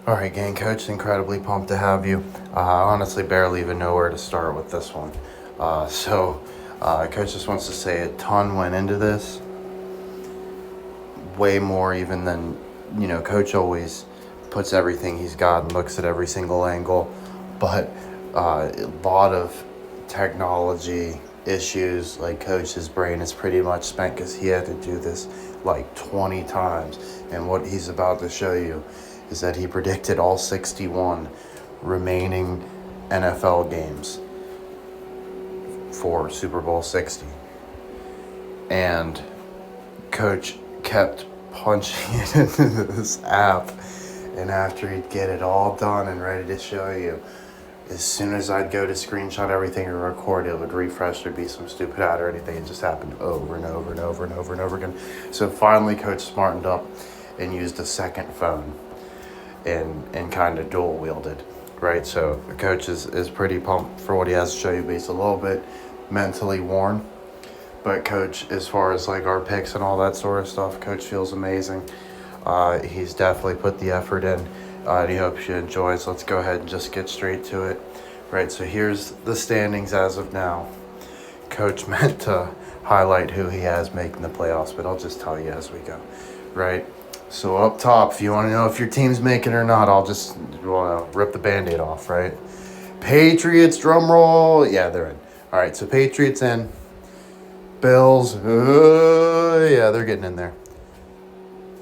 All right, gang, coach, incredibly pumped to have you. I honestly barely even know where to start with this one. Coach just wants to say a ton went into this, way more even than, Coach always puts everything he's got and looks at every single angle. But a lot of technology issues, like Coach's brain is pretty much spent because he had to do this like 20 times. And what he's about to show you is that he predicted all 61 remaining NFL games for Super Bowl 60. And Coach kept punching it into this app, and after he'd get it all done and ready to show you, as soon as I'd go to screenshot everything or record, it would refresh. There'd be some stupid ad or anything. It just happened over and over and over and over and over again. So finally, Coach smartened up and used a second phone and kind of dual wielded, right? So the coach is pretty pumped for what he has to show you, but he's a little bit mentally worn. But Coach, as far as like our picks and all that sort of stuff, Coach feels amazing. He's definitely put the effort in. He hopes you enjoy. So let's go ahead and just get straight to it. Right, so here's the standings as of now. Coach meant to highlight who he has making the playoffs, but I'll just tell you as we go. Right, so up top, if you want to know if your team's making it or not, I'll just rip the Band-Aid off, right? Patriots, drum roll. Yeah, they're in. All right, so Patriots in. Bills, yeah, they're getting in there.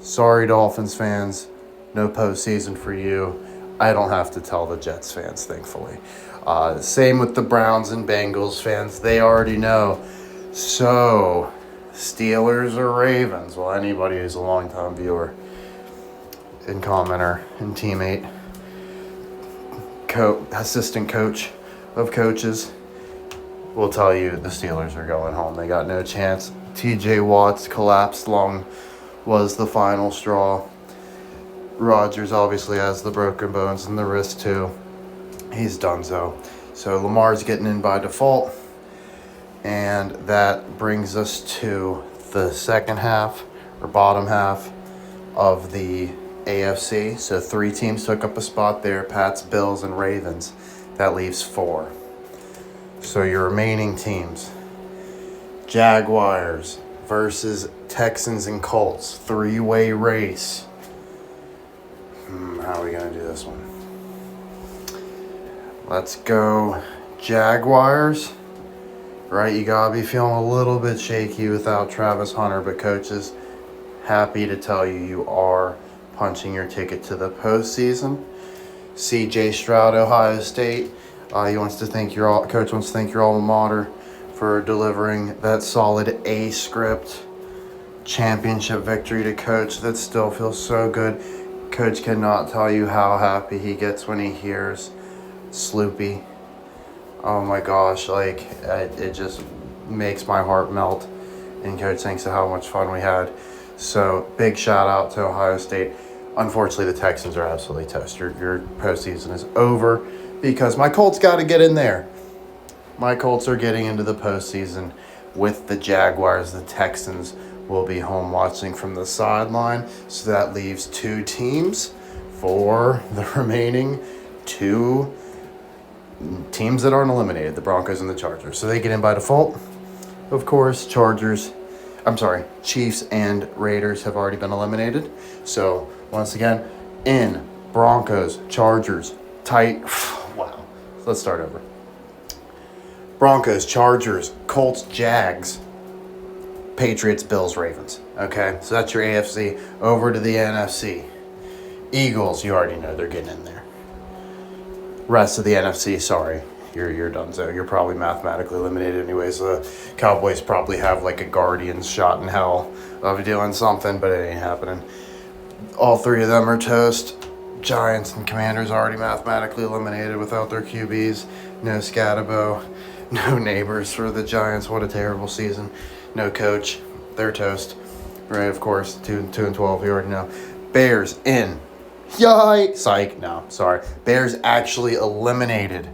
Sorry, Dolphins fans. No postseason for you. I don't have to tell the Jets fans, thankfully. Same with the Browns and Bengals fans. They already know. So, Steelers or Ravens? Well, anybody who's a longtime viewer and commenter and teammate, assistant coach of coaches will tell you the Steelers are going home. They got no chance. TJ Watt's collapsed lung was the final straw. Rodgers obviously has the broken bones and the wrist too. He's donezo. So Lamar's getting in by default. And that brings us to the second half or bottom half of the AFC. So 3 teams took up a spot there: Pats, Bills, and Ravens. That leaves 4. So your remaining teams: Jaguars versus Texans and Colts. 3-way race. How are we going to do this one? Let's go Jaguars. Right, you got to be feeling a little bit shaky without Travis Hunter, but Coach is happy to tell you you are punching your ticket to the postseason. CJ Stroud, Ohio State. Coach wants to thank your alma mater for delivering that solid A script championship victory to Coach. That still feels so good. Coach cannot tell you how happy he gets when he hears Sloopy. Oh my gosh, it just makes my heart melt. And Coach thinks of how much fun we had. So big shout out to Ohio State. Unfortunately, the Texans are absolutely toast. Your postseason is over because my Colts got to get in there. My Colts are getting into the postseason with the Jaguars. The Texans will be home watching from the sideline. So that leaves 2 teams for the remaining 2 teams that aren't eliminated, the Broncos and the Chargers. So they get in by default. Of course, Chiefs and Raiders have already been eliminated. So once again, in Broncos, Chargers, tight. Wow. Let's start over. Broncos, Chargers, Colts, Jags, Patriots, Bills, Ravens. Okay, so that's your AFC. Over to the NFC. Eagles, you already know they're getting in there. Rest of the NFC, sorry, you're done. So you're probably mathematically eliminated anyways. The Cowboys probably have like a Guardians shot in hell of doing something, but it ain't happening. All 3 of them are toast. Giants and Commanders already mathematically eliminated without their QBs. No Scatabo, no Neighbors for the Giants. What a terrible season. No coach, they're toast. Right, of course, 2-12, you already know. Bears in. Yay! Psych, no, sorry. Bears actually eliminated.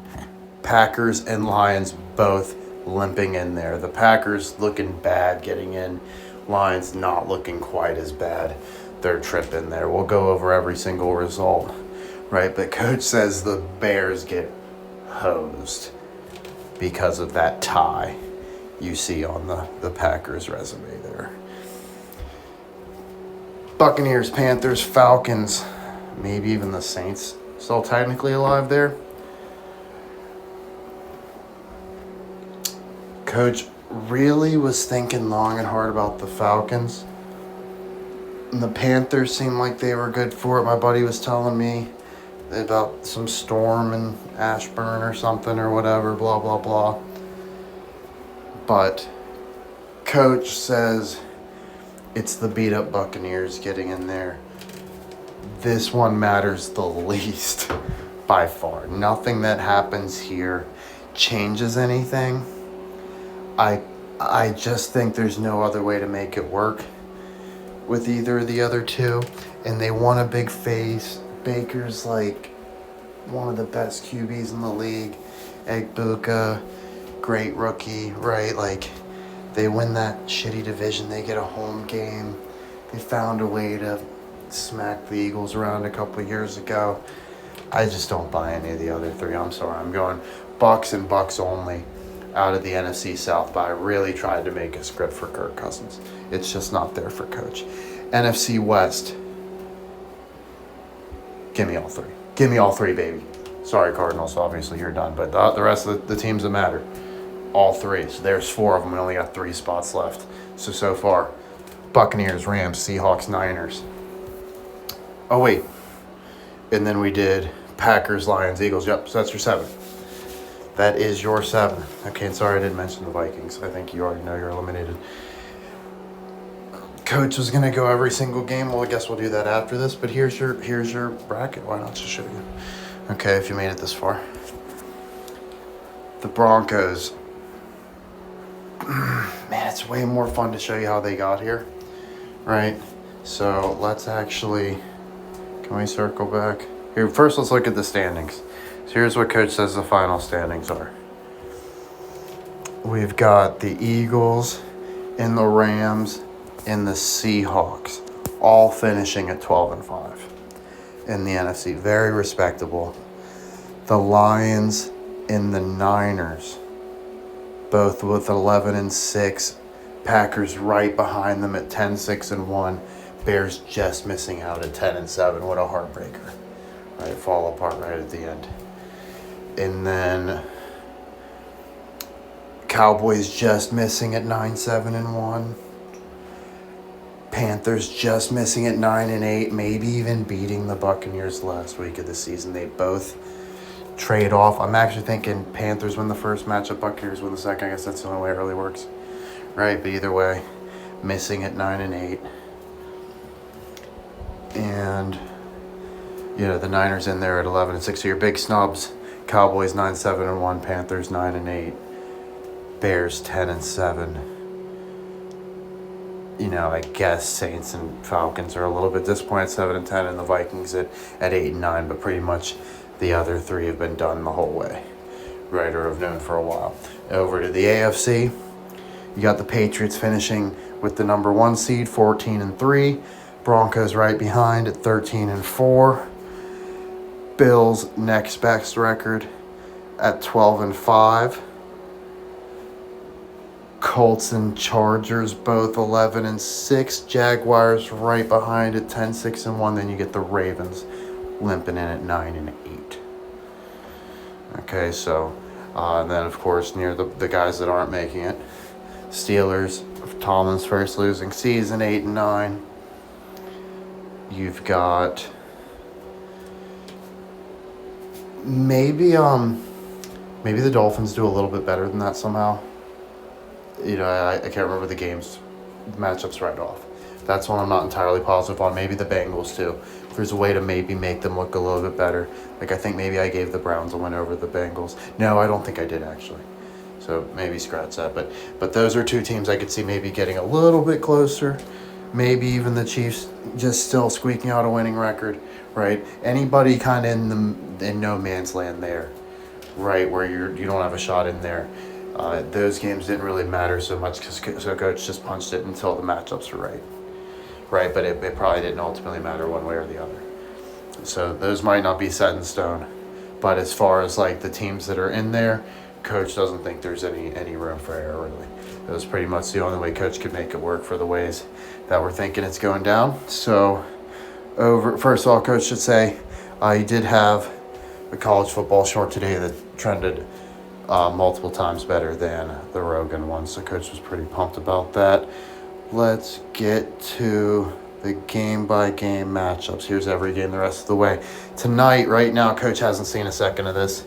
Packers and Lions both limping in there. The Packers looking bad getting in. Lions not looking quite as bad. Their trip in there. We'll go over every single result right? But coach says the Bears get hosed because of that tie you see on the Packers resume there. Buccaneers, Panthers, Falcons, maybe even the Saints still technically alive there. Coach really was thinking long and hard about the Falcons. And the Panthers seemed like they were good for it. My buddy was telling me about some storm in Ashburn or something or whatever, blah, blah, blah. But coach says it's the beat-up Buccaneers getting in there. This one matters the least by far. Nothing that happens here changes anything. I just think there's no other way to make it work with either of the other two. And they want a big face. Baker's like one of the best QBs in the league. Egbuka, great rookie, right? Like, they win that shitty division. They get a home game. They found a way to smack the Eagles around a couple of years ago. I just don't buy any of the other three. I'm sorry. I'm going Bucks and Bucks only out of the NFC South, but I really tried to make a script for Kirk Cousins. It's just not there for coach. NFC West, give me all three. Give me all three, baby. Sorry, Cardinals, obviously you're done, but the rest of the teams that matter, all three. So there's four of them. We only got 3 spots left. So far, Buccaneers, Rams, Seahawks, Niners. Oh, wait. And then we did Packers, Lions, Eagles. Yep, so that's your 7. That is your 7. Okay, and sorry I didn't mention the Vikings. I think you already know you're eliminated. Coach was going to go every single game. Well, I guess we'll do that after this. But here's your bracket. Why not just show you? Okay, if you made it this far. The Broncos. Man, it's way more fun to show you how they got here. Right? So let's actually... Can we circle back? Here, first let's look at the standings. So here's what coach says the final standings are. We've got the Eagles and the Rams and the Seahawks all finishing at 12-5 in the NFC. Very respectable. The Lions and the Niners both with 11-6. Packers right behind them at 10-6-1. Bears just missing out at 10-7. What a heartbreaker. Right, fall apart right at the end. And then Cowboys just missing at 9-7-1. Panthers just missing at 9-8, maybe even beating the Buccaneers last week of the season. They both trade off. I'm actually thinking Panthers win the first matchup, Buccaneers win the second. I guess that's the only way it really works. Right, but either way, missing at 9-8. And, you know, the Niners in there at 11-6. So your big snubs, Cowboys 9-7-1, Panthers 9-8, Bears 10-7. You know, I guess Saints and Falcons are a little bit disappointed 7-10, and the Vikings at 8-9, but pretty much the other three have been done the whole way, right, or have known for a while. Over to the AFC, you got the Patriots finishing with the number 1 seed, 14-3. Broncos right behind at 13-4. Bills next best record at 12-5. Colts and Chargers both 11-6. Jaguars right behind at 10-6-1. Then you get the Ravens limping in at 9-8. Okay, so and then of course near the guys that aren't making it, Steelers, Tomlin's first losing season, 8-9. You've got maybe the Dolphins do a little bit better than that somehow. You know, I can't remember the matchups right off. That's one I'm not entirely positive on. Maybe the Bengals too. If there's a way to maybe make them look a little bit better. Like I think maybe I gave the Browns a win over the Bengals. No, I don't think I did actually. So maybe scratch that. But those are two teams I could see maybe getting a little bit closer. Maybe even the Chiefs just still squeaking out a winning record, right? Anybody kind of in no man's land there, right, where you don't have a shot in there. Those games didn't really matter so much because coach just punched it until the matchups were right, but it probably didn't ultimately matter one way or the other. So those might not be set in stone. But as far as like the teams that are in there, coach doesn't think there's any room for error really. That was pretty much the only way coach could make it work for the ways that we're thinking it's going down. So first of all, coach should say he did have a college football short today that trended multiple times better than the Rogan one. So coach was pretty pumped about that. Let's get to the game-by-game matchups. Here's every game the rest of the way. Tonight, right now, coach hasn't seen a second of this.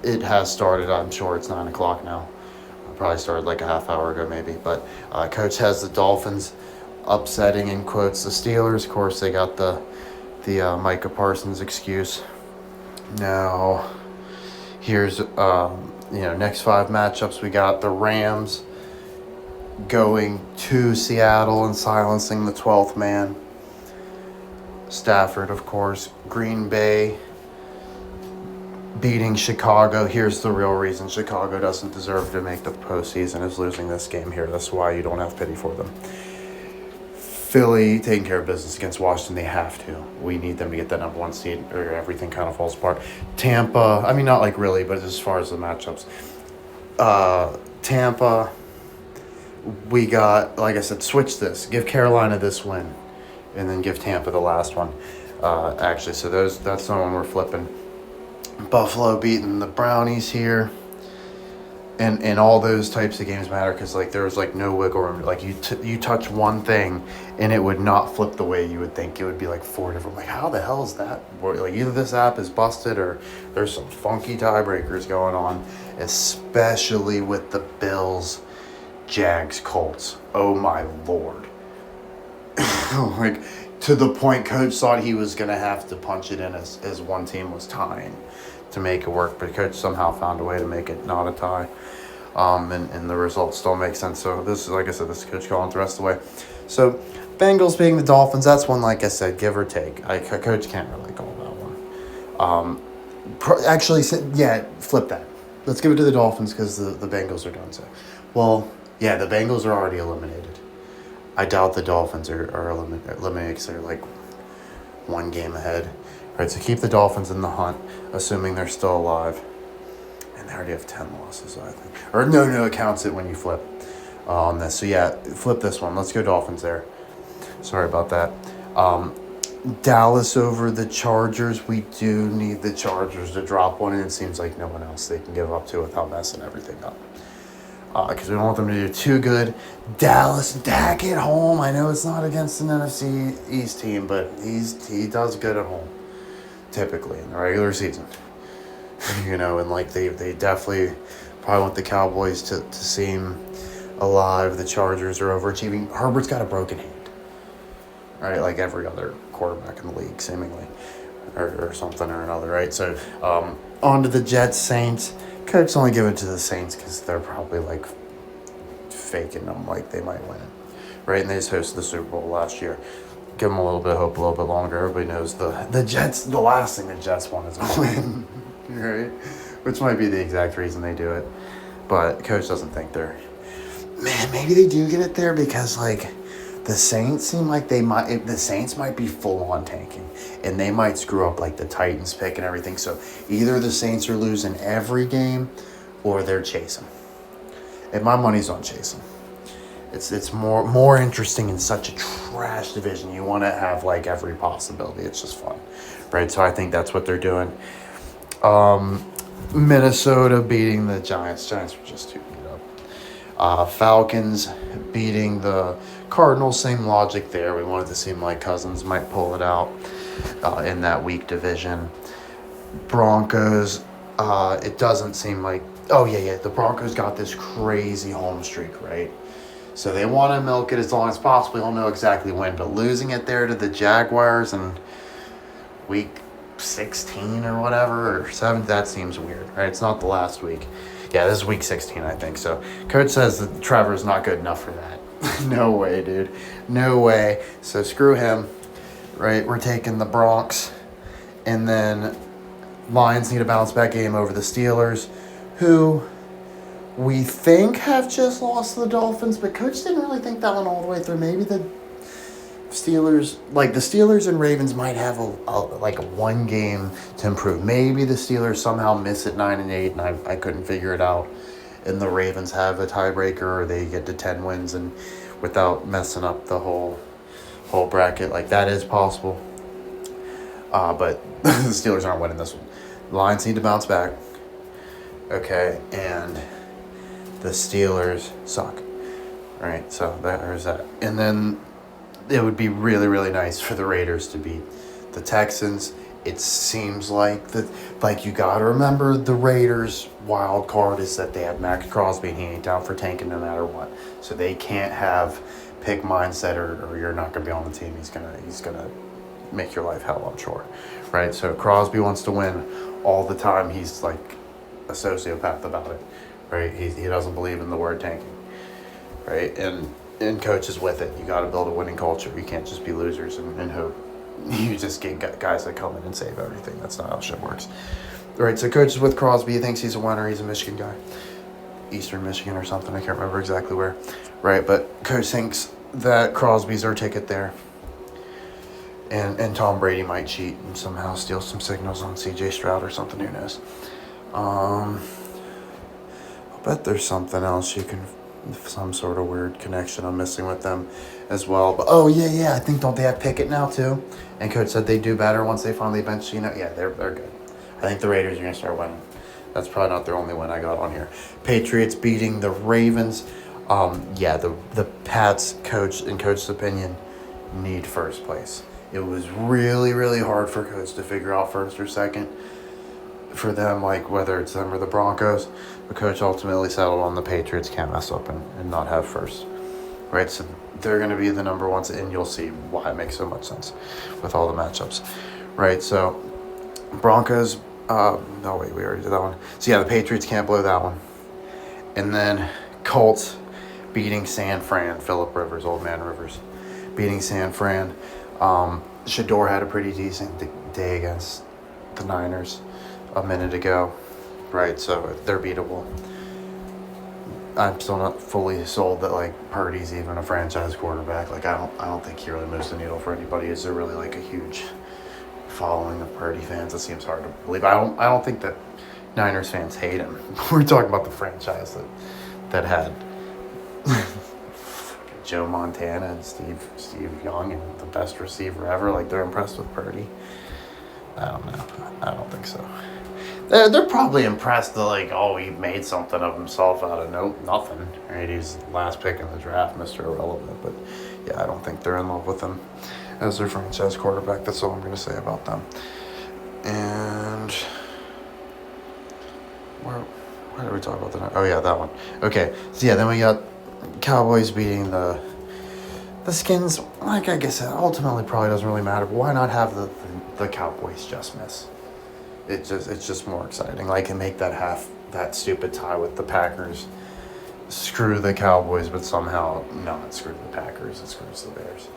It has started. I'm sure it's 9 o'clock now. Probably started like a half hour ago maybe. But coach has the Dolphins upsetting, in quotes, the Steelers. Of course, they got the Micah Parsons excuse. Now, here's next 5 matchups. We got the Rams going to Seattle and silencing the 12th man. Stafford, of course. Green Bay beating Chicago. Here's the real reason Chicago doesn't deserve to make the postseason, is losing this game here. That's why you don't have pity for them. Philly taking care of business against Washington. They have to. We need them to get that number 1 seed or everything kind of falls apart. Tampa, I mean, not like really, but as far as the matchups. Tampa, we got, like I said, switch this. Give Carolina this win and then give Tampa the last one. Actually, so that's the one we're flipping. Buffalo beating the Brownies here. And all those types of games matter because like there was like no wiggle room. Like you touch one thing and it would not flip the way you would think. It would be like 4 different. Like how the hell is that? Like either this app is busted or there's some funky tiebreakers going on, especially with the Bills, Jags, Colts. Oh my Lord! Like to the point coach thought he was gonna have to punch it in as one team was tying to make it work, but coach somehow found a way to make it not a tie. And the results still make sense. So this is, like I said, this is coach calling the rest of the way. So Bengals being the Dolphins, that's one, like I said, give or take. Coach can't really call that one. Actually, flip that. Let's give it to the Dolphins because the Bengals are doing so. Well, yeah, the Bengals are already eliminated. I doubt the Dolphins are eliminated because they're like 1 game ahead. Right, so keep the Dolphins in the hunt, assuming they're still alive. And they already have 10 losses, I think. Or no, it counts it when you flip on this. So yeah, flip this one. Let's go Dolphins there. Sorry about that. Dallas over the Chargers. We do need the Chargers to drop one, and it seems like no one else they can give up to without messing everything up. Because we don't want them to do too good. Dallas, Dak at home. I know it's not against an NFC East team, but he does good at home. Typically in the regular season. And like they definitely probably want the Cowboys to seem alive. The Chargers are overachieving. Herbert's got a broken hand. Right? Like every other quarterback in the league, seemingly. Or something or another, right? So on to the Jets, Saints. Coach only give it to the Saints because they're probably like faking them like they might win it. Right? And they just hosted the Super Bowl last year. Give them a little bit of hope, a little bit longer. Everybody knows the Jets, the last thing the Jets want is a win, right? Which might be the exact reason they do it. But coach doesn't think maybe they do get it there because like the Saints seem like the Saints might be full on tanking and they might screw up like the Titans pick and everything. So either the Saints are losing every game or they're chasing. And my money's on chasing. It's more interesting in such a trash division. You want to have like every possibility. It's just fun, right? So I think that's what they're doing. Minnesota beating the Giants. Giants were just too beat up. Falcons beating the Cardinals. Same logic there. We wanted to seem like Cousins might pull it out in that weak division. Broncos. It doesn't seem like. Oh yeah. The Broncos got this crazy home streak, right? So they want to milk it as long as possible. We don't know exactly when, but losing it there to the Jaguars in week 16 or whatever, or 7, that seems weird, right? It's not the last week. Yeah, this is week 16, I think. So coach says that Trevor's not good enough for that. No way, dude. No way. So screw him, right? We're taking the Bronx. And then Lions need a bounce back game over the Steelers, who we think have just lost to the Dolphins, but coach didn't really think that one all the way through. Maybe the the Steelers and Ravens might have like a one game to improve. Maybe the Steelers somehow miss at 9-8, and I couldn't figure it out. And the Ravens have a tiebreaker, or they get to 10 wins and without messing up the whole bracket. Like, that is possible. But the Steelers aren't winning this one. The Lions need to bounce back. Okay, and the Steelers suck. Right, so there's that. And then it would be really, really nice for the Raiders to beat the Texans. It seems like you got to remember the Raiders' wild card is that they have Max Crosby, and he ain't down for tanking no matter what. So they can't have pick mindset, or you're not going to be on the team. He's gonna make your life hell, I'm sure. Right? So Crosby wants to win all the time. He's like a sociopath about it. Right? He doesn't believe in the word tanking. Right? And coach is with it. You got to build a winning culture. You can't just be losers and hope. You just get guys that come in and save everything. That's not how shit works. All right, so coach is with Crosby. He thinks he's a winner. He's a Michigan guy. Eastern Michigan or something. I can't remember exactly where. Right, but coach thinks that Crosby's our ticket there. And Tom Brady might cheat and somehow steal some signals on C.J. Stroud or something. Who knows? I'll bet there's something else you can... some sort of weird connection I'm missing with them as well. But yeah, I think, don't they have Pickett now too? And coach said they do better once they finally bench. Yeah, they're good. I think the Raiders are gonna start winning. That's probably not their only win I got on here. Patriots beating the Ravens. The Pats coach, in coach's opinion, need first place. It was really, really hard for coach to figure out first or second for them, like whether it's them or the Broncos. The coach ultimately settled on the Patriots. Can't mess up and not have first. Right, so they're going to be the number ones, and you'll see why it makes so much sense with all the matchups. Right, so Broncos, we already did that one. So yeah, the Patriots can't blow that one. And then Colts beating San Fran, Phillip Rivers, old man Rivers, beating San Fran. Shador had a pretty decent day against the Niners a minute ago. Right, so they're beatable. I'm still not fully sold that like Purdy's even a franchise quarterback. Like I don't think he really moves the needle for anybody. Is there really like a huge following of Purdy fans? It seems hard to believe. I don't think that Niners fans hate him. We're talking about the franchise that had Joe Montana and Steve Young and the best receiver ever. Like, they're impressed with Purdy. I don't know. I don't think so. They're probably impressed that, he made something of himself out of nothing. Right? He's the last pick in the draft, Mr. Irrelevant. But, yeah, I don't think they're in love with him as their franchise quarterback. That's all I'm going to say about them. And why did we talk about that? Oh, yeah, that one. Okay, so, yeah, then we got Cowboys beating the Skins. Like I guess ultimately probably doesn't really matter. But why not have the Cowboys just miss? It's just more exciting. And make that stupid tie with the Packers. Screw the Cowboys, but somehow not screw the Packers. It screws the Bears.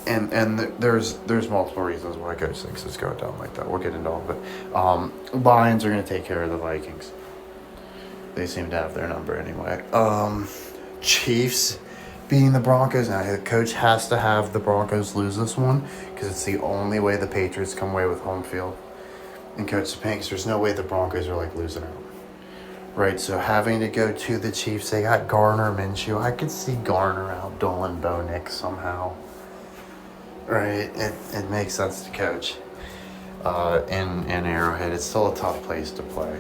And there's multiple reasons why Coach thinks it's going down like that. We'll get into all of it. Lions are going to take care of the Vikings. They seem to have their number anyway. Chiefs beating the Broncos. Now, the coach has to have the Broncos lose this one because it's the only way the Patriots come away with home field. And Coach thinks there's no way the Broncos are losing out. Right, so having to go to the Chiefs, they got Garner Minshew. I could see Garner outdoing Bo Nix somehow. Right, it makes sense to coach. In Arrowhead, it's still a tough place to play.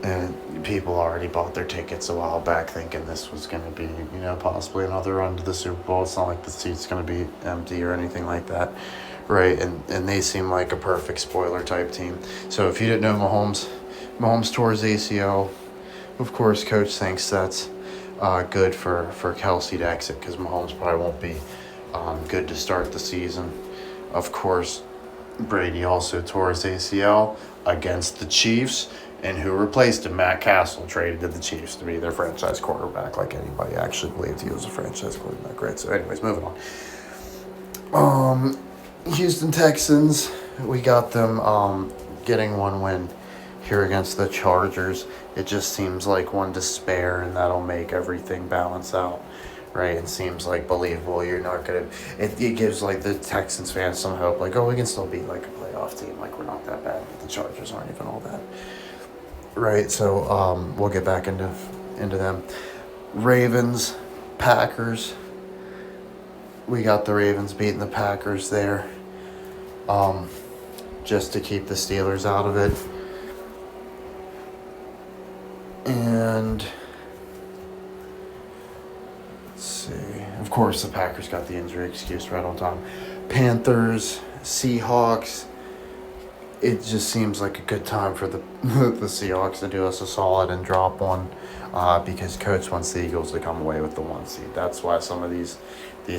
And people already bought their tickets a while back thinking this was going to be, possibly another run to the Super Bowl. It's not like the seat's going to be empty or anything like that. Right, and they seem like a perfect spoiler type team. So if you didn't know Mahomes tore his ACL. Of course, Coach thinks that's good for Kelsey to exit because Mahomes probably won't be good to start the season. Of course, Brady also tore his ACL against the Chiefs. And who replaced him? Matt Castle traded to the Chiefs to be their franchise quarterback, like anybody actually believed he was a franchise quarterback, right? So anyways, moving on. Houston Texans, we got them getting one win here against the Chargers. It just seems like one to spare, and that'll make everything balance out, right? It seems like believable. You're not gonna. It gives like the Texans fans some hope. Like, oh, we can still beat like a playoff team. Like, we're not that bad. The Chargers aren't even all that, right? So we'll get back into them. Ravens, Packers. We got the Ravens beating the Packers there, just to keep the Steelers out of it. And let's see. Of course, the Packers got the injury excuse right on time. Panthers, Seahawks. It just seems like a good time for the the Seahawks to do us a solid and drop one, because Coach wants the Eagles to come away with the 1 seed. That's why some of these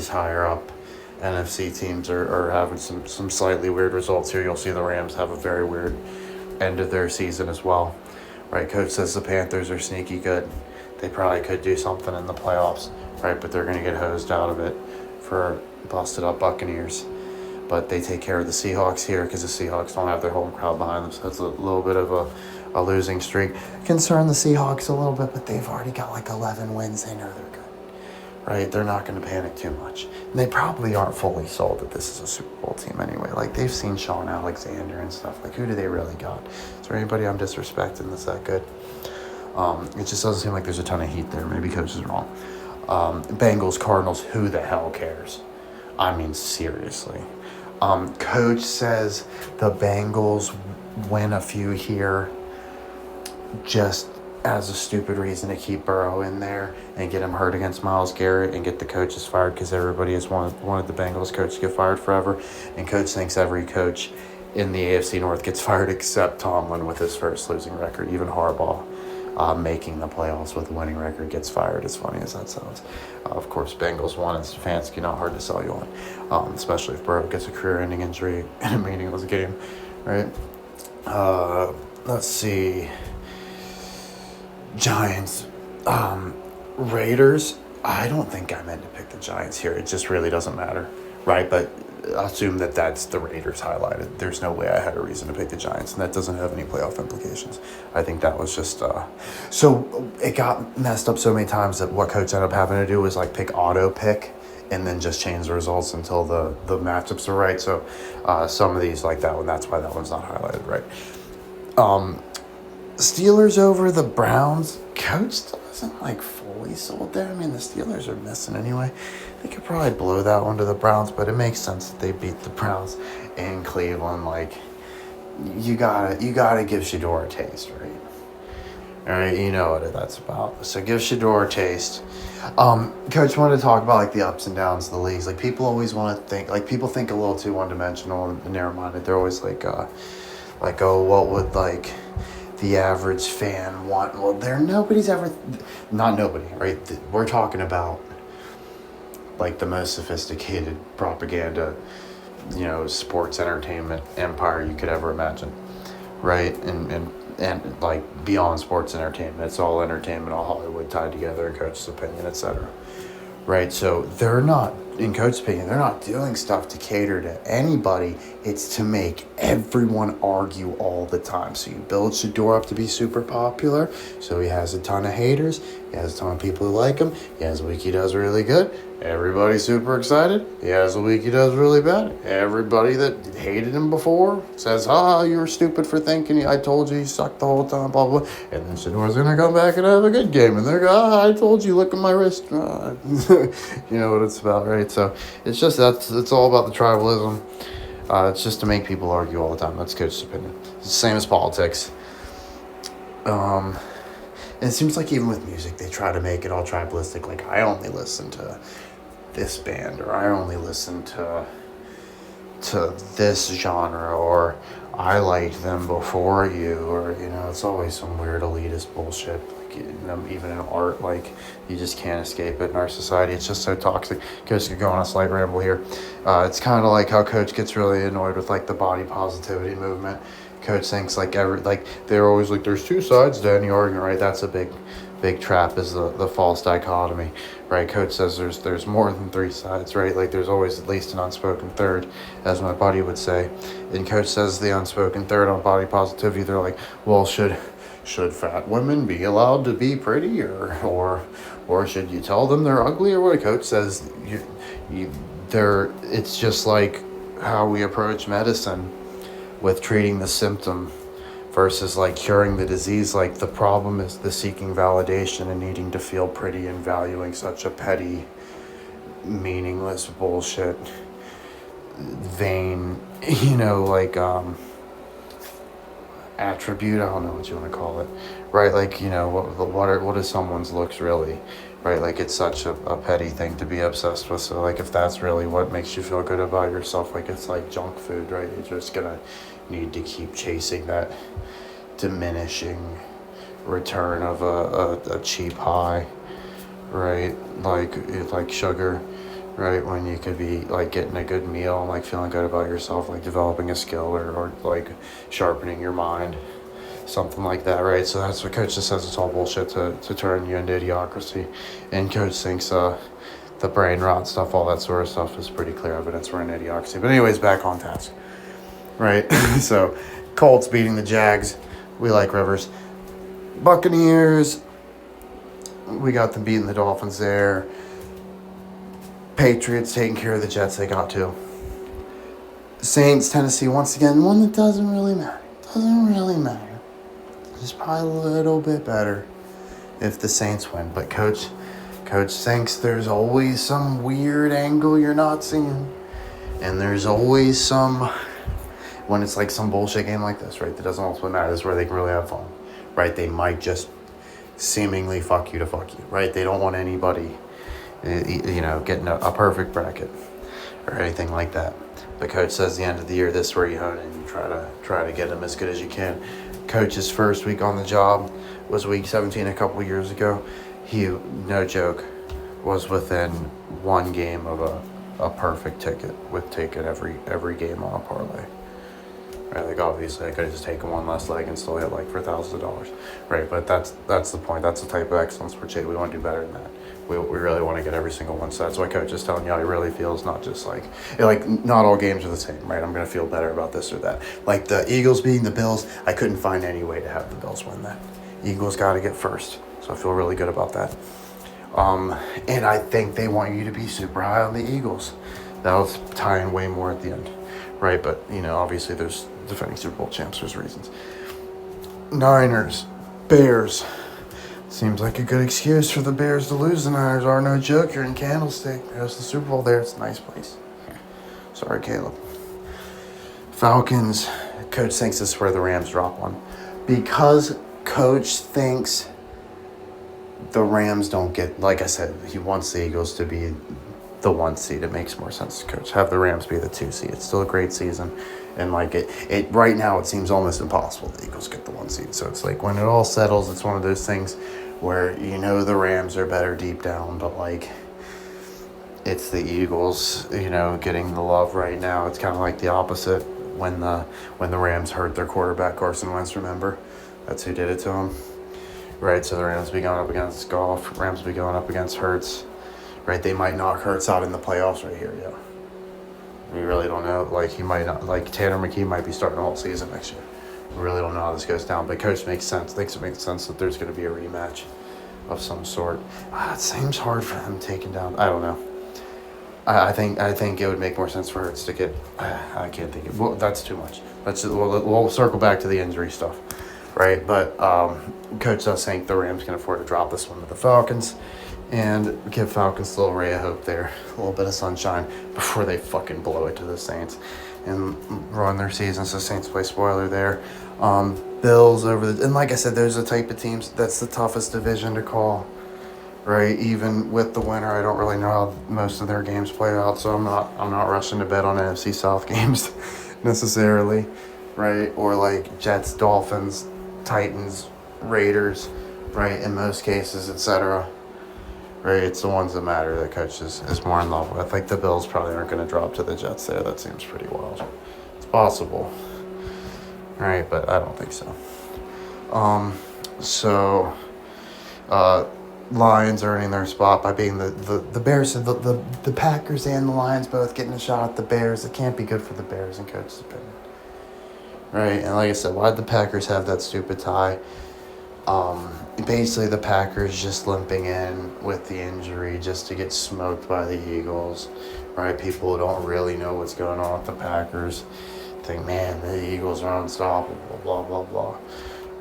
higher up NFC teams are having some slightly weird results here. You'll see the Rams have a very weird end of their season as well. Right, Coach says the Panthers are sneaky good. They probably could do something in the playoffs, right? But they're going to get hosed out of it for busted up Buccaneers. But they take care of the Seahawks here because the Seahawks don't have their home crowd behind them. So it's a little bit of a losing streak. Concern the Seahawks a little bit, but they've already got like 11 wins. They know they're good, right? They're not going to panic too much. And they probably aren't fully sold that this is a Super Bowl team anyway. Like, they've seen Sean Alexander and stuff. Like, who do they really got? Is there anybody I'm disrespecting that's that good? It just doesn't seem like there's a ton of heat there. Maybe Coach is wrong. Bengals, Cardinals, who the hell cares? I mean, seriously. Coach says the Bengals win a few here just as a stupid reason to keep Burrow in there and get him hurt against Myles Garrett and get the coaches fired, because everybody has wanted the Bengals coach to get fired forever. And Coach thinks every coach in the AFC North gets fired except Tomlin with his first losing record. Even Harbaugh, making the playoffs with a winning record, gets fired, as funny as that sounds. Of course, Bengals won, and Stefanski not hard to sell you on, especially if Burrow gets a career-ending injury in a meaningless game, right? Let's see. Giants, Raiders. I don't think I meant to pick the Giants here. It just really doesn't matter, right? But assume that that's the Raiders highlighted. There's no way I had a reason to pick the Giants, and that doesn't have any playoff implications. I think that was just so it got messed up so many times that what Coach ended up having to do was like pick auto pick and then just change the results until the matchups are right. So some of these, like that one, that's why that one's not highlighted, right? Steelers over the Browns. Coach still isn't like fully sold there. I mean, the Steelers are missing anyway. They could probably blow that one to the Browns, but it makes sense that they beat the Browns in Cleveland. Like, you gotta give Shador a taste, right? All right, you know what that's about. So give Shador a taste. Coach wanted to talk about like the ups and downs of the leagues. Like, people always want to think, like, people think a little too one-dimensional and narrow-minded. They're always like, oh, what would like the average fan want? Well, nobody's ever, not nobody, right? We're talking about like the most sophisticated propaganda, sports entertainment empire you could ever imagine, right? And like beyond sports entertainment, it's all entertainment, all Hollywood tied together, in Coach's opinion, etc. Right? So they're not, in Coach's opinion, they're not doing stuff to cater to anybody. It's to make everyone argue all the time. So you build Shador up to be super popular, so he has a ton of haters, he has a ton of people who like him, he has a week he does really good, everybody's super excited, he has a week he does really bad, everybody that hated him before says, you were stupid for thinking, I told you he sucked the whole time, blah, blah, blah. And then Shador's going to come back and have a good game, and they're going, I told you, look at my wrist. You know what it's about, right? So it's just, it's all about the tribalism. It's just to make people argue all the time. That's Coach's opinion. It's the same as politics. And it seems like even with music, they try to make it all tribalistic. Like, I only listen to this band, or I only listen to this genre, or I liked them before you, or, it's always some weird elitist bullshit. Like, even in art, like, you just can't escape it in our society. It's just so toxic. Coach could go on a slight ramble here. It's kind of like how Coach gets really annoyed with like the body positivity movement. Coach thinks they're always like, there's two sides to any argument, right? That's a big trap, is the false dichotomy, right? Coach says there's more than three sides, right? Like, there's always at least an unspoken third, as my buddy would say. And Coach says the unspoken third on body positivity. They're like, well, should fat women be allowed to be pretty, or Or should you tell them they're ugly or what? Coach says it's just like how we approach medicine with treating the symptom versus like curing the disease. Like the problem is the seeking validation and needing to feel pretty and valuing such a petty, meaningless bullshit, vain, like attribute. I don't know what you want to call it, right? Like what is someone's looks really, right? Like it's such a petty thing to be obsessed with. So like if that's really what makes you feel good about yourself, like it's like junk food, right? You're just gonna need to keep chasing that diminishing return of a cheap high, right? Like sugar, right? When you could be like getting a good meal and like feeling good about yourself, like developing a skill or like sharpening your mind, something like that, right? So that's what Coach just says. It's all bullshit to turn you into idiocracy. And Coach thinks the brain rot stuff, all that sort of stuff is pretty clear evidence we're in idiocracy. But anyways, back on task, right? So Colts beating the Jags. We like Rivers. Buccaneers, we got them beating the Dolphins there. Patriots taking care of the Jets. They got to. Saints, Tennessee, once again, one that doesn't really matter. It's probably a little bit better if the Saints win. But Coach thinks there's always some weird angle you're not seeing. And there's always when it's like some bullshit game like this, right, that doesn't ultimately matter. This is where they can really have fun, right? They might just seemingly fuck you, right? They don't want anybody, getting a perfect bracket or anything like that. The coach says the end of the year, this is where you hone in. You try to get them as good as you can. Coach's first week on the job was week 17 a couple years ago. He, no joke, was within one game of a perfect ticket with taking every game on a parlay. Right, like obviously I could have just taken one less leg and still hit like for thousands of dollars, right? But that's the point. That's the type of excellence we're chasing. We want to do better than that. We really want to get every single one. So that's why Coach is telling you, he really feels not just like not all games are the same, right? I'm gonna feel better about this or that. Like the Eagles beating the Bills, I couldn't find any way to have the Bills win that. Eagles got to get first, so I feel really good about that. And I think they want you to be super high on the Eagles. That'll tie in way more at the end, right? But obviously there's defending Super Bowl champs, there's reasons. Niners, Bears. Seems like a good excuse for the Bears to lose. The Niners are no joke. You're in Candlestick. There's the Super Bowl there. It's a nice place. Sorry, Caleb. Falcons. Coach thinks this is where the Rams drop one. Because Coach thinks the Rams don't get, like I said, he wants the Eagles to be the 1 seed. It makes more sense to Coach. Have the Rams be the 2 seed. It's still a great season. And like it right now, it seems almost impossible the Eagles get the 1 seed. So it's like when it all settles, it's one of those things where the Rams are better deep down, but like it's the Eagles, getting the love right now. It's kind of like the opposite when the Rams hurt their quarterback Carson Wentz. Remember, that's who did it to him, right? So the Rams be going up against Goff. Rams be going up against Hurts, right? They might knock Hurts out in the playoffs right here, yeah. We really don't know. Like, he might not, like, Tanner McKee might be starting the whole season next year. We really don't know how this goes down. But Coach thinks it makes sense that there's going to be a rematch of some sort. It seems hard for them taking down. I don't know. I think it would make more sense for Hurts to get. I can't think of. Well, that's too much. We'll circle back to the injury stuff, right? But Coach does think the Rams can afford to drop this one to the Falcons. And give Falcons a little ray of hope there, a little bit of sunshine before they fucking blow it to the Saints and run their season. So Saints play spoiler there. Bills and like I said, there's a type of teams that's the toughest division to call, right? Even with the winner, I don't really know how most of their games play out, so I'm not rushing to bet on NFC South games necessarily, right? Or like Jets, Dolphins, Titans, Raiders, right? In most cases, etc. Right, it's the ones that matter that Coach is more in love with. Like the Bills probably aren't going to drop to the Jets there. That seems pretty wild. It's possible. Right, but I don't think so. Lions earning their spot by being the Bears. The Packers and the Lions both getting a shot at the Bears. It can't be good for the Bears in Coach's opinion. Right, and like I said, why'd the Packers have that stupid tie? Basically, the Packers just limping in with the injury just to get smoked by the Eagles, right? People who don't really know what's going on with the Packers think, man, the Eagles are unstoppable, blah, blah, blah.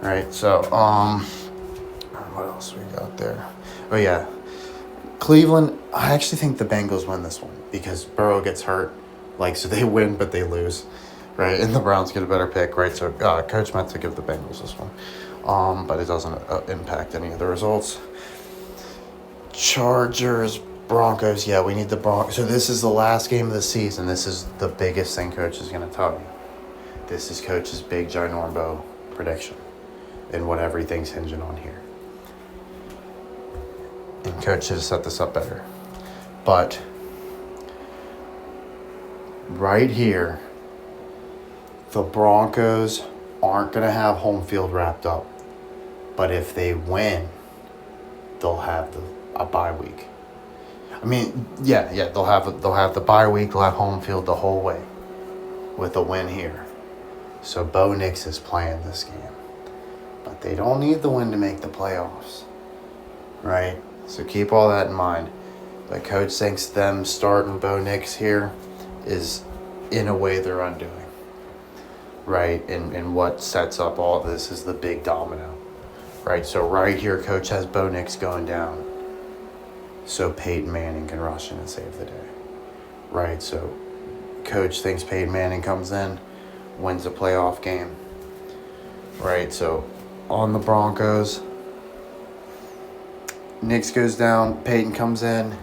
Right, so, what else we got there? Oh, yeah. Cleveland, I actually think the Bengals win this one because Burrow gets hurt. So they win, but they lose, right? And the Browns get a better pick, right? So Coach meant to give the Bengals this one. But it doesn't impact any of the results. Chargers, Broncos. Yeah, we need the Broncos. So this is the last game of the season. This is the biggest thing Coach is going to tell you. This is Coach's big ginormbo prediction and what everything's hinging on here. And Coach should have set this up better. But right here, the Broncos aren't going to have home field wrapped up. But if they win, they'll have a bye week. I mean, yeah, they'll have the bye week. They'll have home field the whole way with a win here. So Bo Nix is playing this game, but they don't need the win to make the playoffs, right? So keep all that in mind. But Coach thinks them starting Bo Nix here is, in a way, they're undoing, right? And what sets up all this is the big domino. Right, so right here, Coach has Bo Nix going down so Peyton Manning can rush in and save the day. Right, so Coach thinks Peyton Manning comes in, wins a playoff game. Right, so on the Broncos, Nix goes down, Peyton comes in.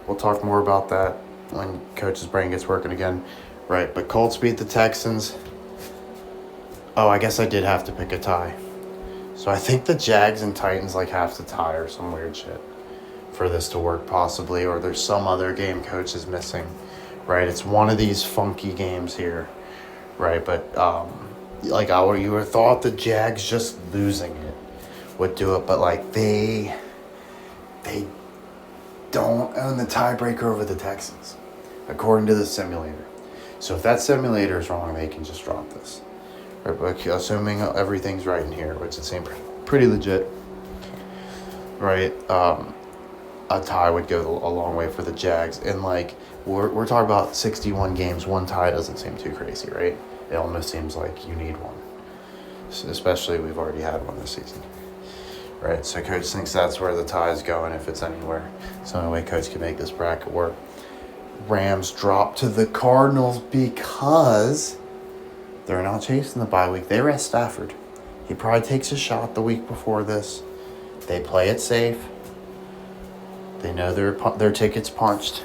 We'll talk more about that when Coach's brain gets working again. Right, but Colts beat the Texans. Oh, I guess I did have to pick a tie. So I think the Jags and Titans have to tie or some weird shit for this to work possibly, or there's some other game Coach is missing, right? It's one of these funky games here, right? But you would have thought the Jags just losing it would do it, but they don't own the tiebreaker over the Texans, according to the simulator. So if that simulator is wrong, they can just drop this. Right, assuming everything's right in here, which it seems pretty legit, right? A tie would go a long way for the Jags. And we're talking about 61 games. One tie doesn't seem too crazy, right? It almost seems like you need one, so especially we've already had one this season, right? So Coach thinks that's where the tie is going if it's anywhere. It's the only way Coach can make this bracket work. Rams drop to the Cardinals because they're not chasing the bye week. They rest Stafford. He probably takes a shot the week before this. They play it safe. They know their ticket's punched.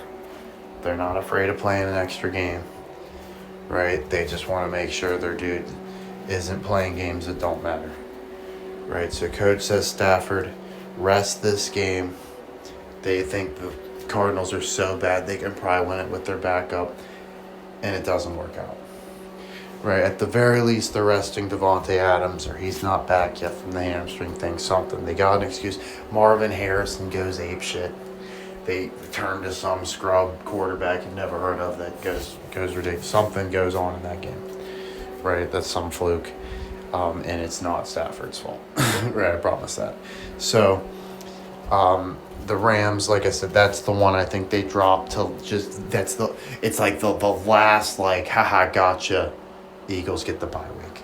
They're not afraid of playing an extra game, right? They just want to make sure their dude isn't playing games that don't matter, right? So Coach says Stafford, rest this game. They think the Cardinals are so bad they can probably win it with their backup, and it doesn't work out. Right, at the very least, they're resting Devontae Adams, or he's not back yet from the hamstring thing, something. They got an excuse. Marvin Harrison goes apeshit. They turn to some scrub quarterback you've never heard of that goes ridiculous. Something goes on in that game. Right, that's some fluke. And it's not Stafford's fault. Right, I promise that. So, the Rams, like I said, that's the one I think they dropped to just, it's like the last, haha, gotcha. The Eagles get the bye week.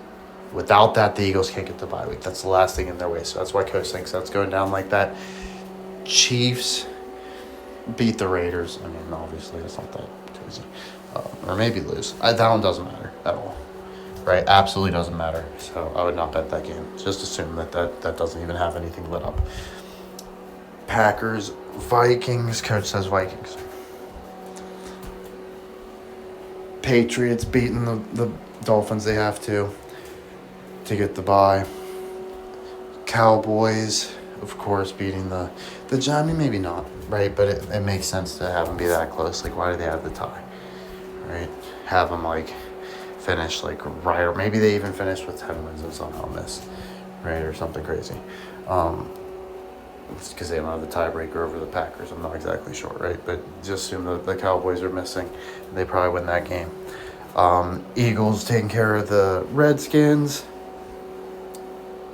Without that, the Eagles can't get the bye week. That's the last thing in their way. So that's why Coach thinks that's going down like that. Chiefs beat the Raiders. I mean, obviously, it's not that crazy. Or maybe lose. That one doesn't matter at all. Right? Absolutely doesn't matter. So I would not bet that game. Just assume that doesn't even have anything lit up. Packers, Vikings. Coach says Vikings. Patriots beating the Dolphins. They have to get the bye. Cowboys, of course, beating the Giants. Maybe not, right? But it makes sense to have them be that close. Why do they have the tie? Right? Have them finish right, or maybe they even finish with 10 wins and somehow miss, right, or something crazy. It's because they don't have the tiebreaker over the Packers. I'm not exactly sure, right? But just assume the Cowboys are missing. And they probably win that game. Eagles taking care of the Redskins.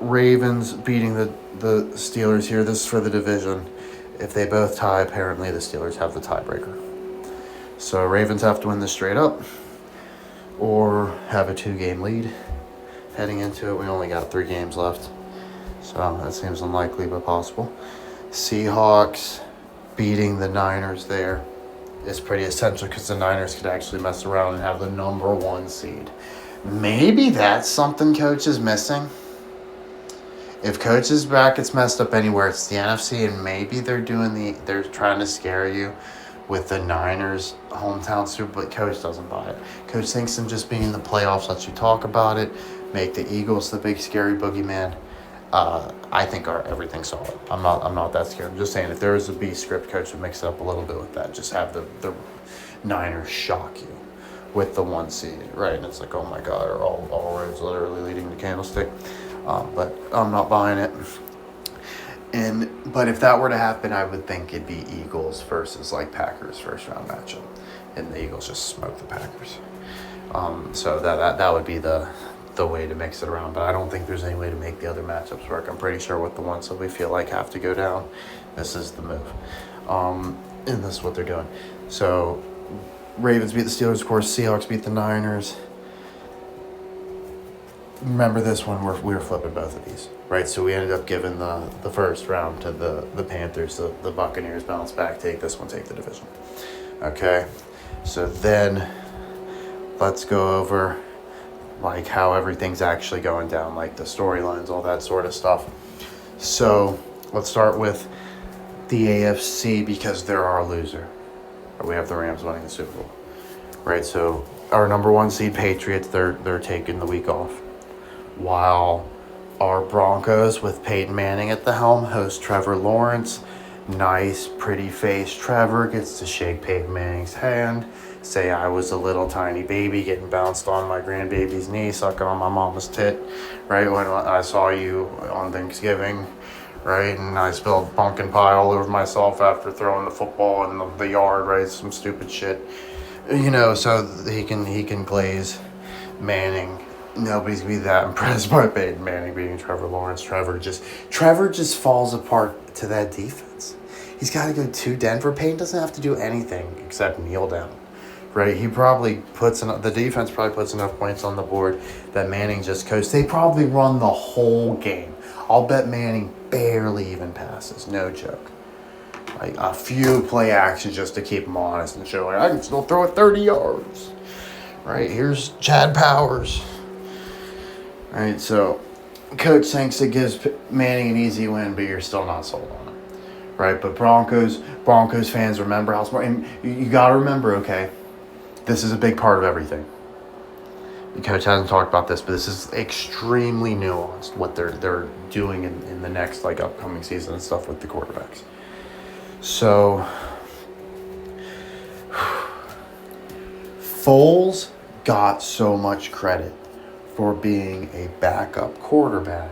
Ravens beating the Steelers here. This is for the division. If they both tie, apparently the Steelers have the tiebreaker. So Ravens have to win this straight up or have a 2-game lead heading into it. We only got 3 games left, so that seems unlikely but possible. Seahawks beating the Niners there is pretty essential because the Niners could actually mess around and have the number 1 seed. Maybe that's something Coach is missing. If Coach's bracket's messed up anywhere, it's the NFC, and maybe they're trying to scare you with the Niners hometown Super Bowl. Coach doesn't buy it. Coach thinks them just being in the playoffs lets you talk about it, make the Eagles the big scary boogeyman. I think everything's solid. I'm not that scared. I'm just saying if there was a B script, Coach would mix it up a little bit with that. Just have the Niners shock you with the 1 seed, right? And it's like, oh my God, are all roads literally leading to Candlestick? But I'm not buying it. But if that were to happen, I would think it'd be Eagles versus like Packers first round matchup, and the Eagles just smoke the Packers. So that would be the way to mix it around. But I don't think there's any way to make the other matchups work. I'm pretty sure with the ones that we feel like have to go down, this is the move, and this is what they're doing. So Ravens beat the Steelers, of course. Seahawks beat the Niners. Remember this one, we were flipping both of these, right? So we ended up giving the first round to the Panthers. The Buccaneers bounce back, take this one, take the division. Okay, so then let's go over like how everything's actually going down, like the storylines, all that sort of stuff. So let's start with the AFC because they're our loser. We have the Rams winning the Super Bowl, right? So our number 1 seed Patriots, they're taking the week off, while our Broncos with Peyton Manning at the helm host Trevor Lawrence. Nice, pretty face Trevor gets to shake Peyton Manning's hand, say I was a little tiny baby getting bounced on my grandbaby's knee, sucking on my mama's tit, right, when I saw you on Thanksgiving, right, and I spilled pumpkin pie all over myself after throwing the football in the yard, right, some stupid shit, so he can glaze Manning. Nobody's gonna be that impressed by Peyton Manning beating Trevor Lawrence. Trevor just falls apart to that defense. He's got to go to Denver. Peyton doesn't have to do anything except kneel down, right? The defense probably puts enough points on the board that Manning just coasts. They probably run the whole game. I'll bet Manning barely even passes. No joke. Like a few play actions just to keep him honest and show I can still throw it 30 yards. Right, here's Chad Powers. All right, so Coach thinks it gives Manning an easy win, but you're still not sold on it, right? But Broncos fans remember how smart, and you got to remember, okay, this is a big part of everything. The coach hasn't talked about this, but this is extremely nuanced what they're doing in the next like upcoming season and stuff with the quarterbacks. So Foles got so much credit for being a backup quarterback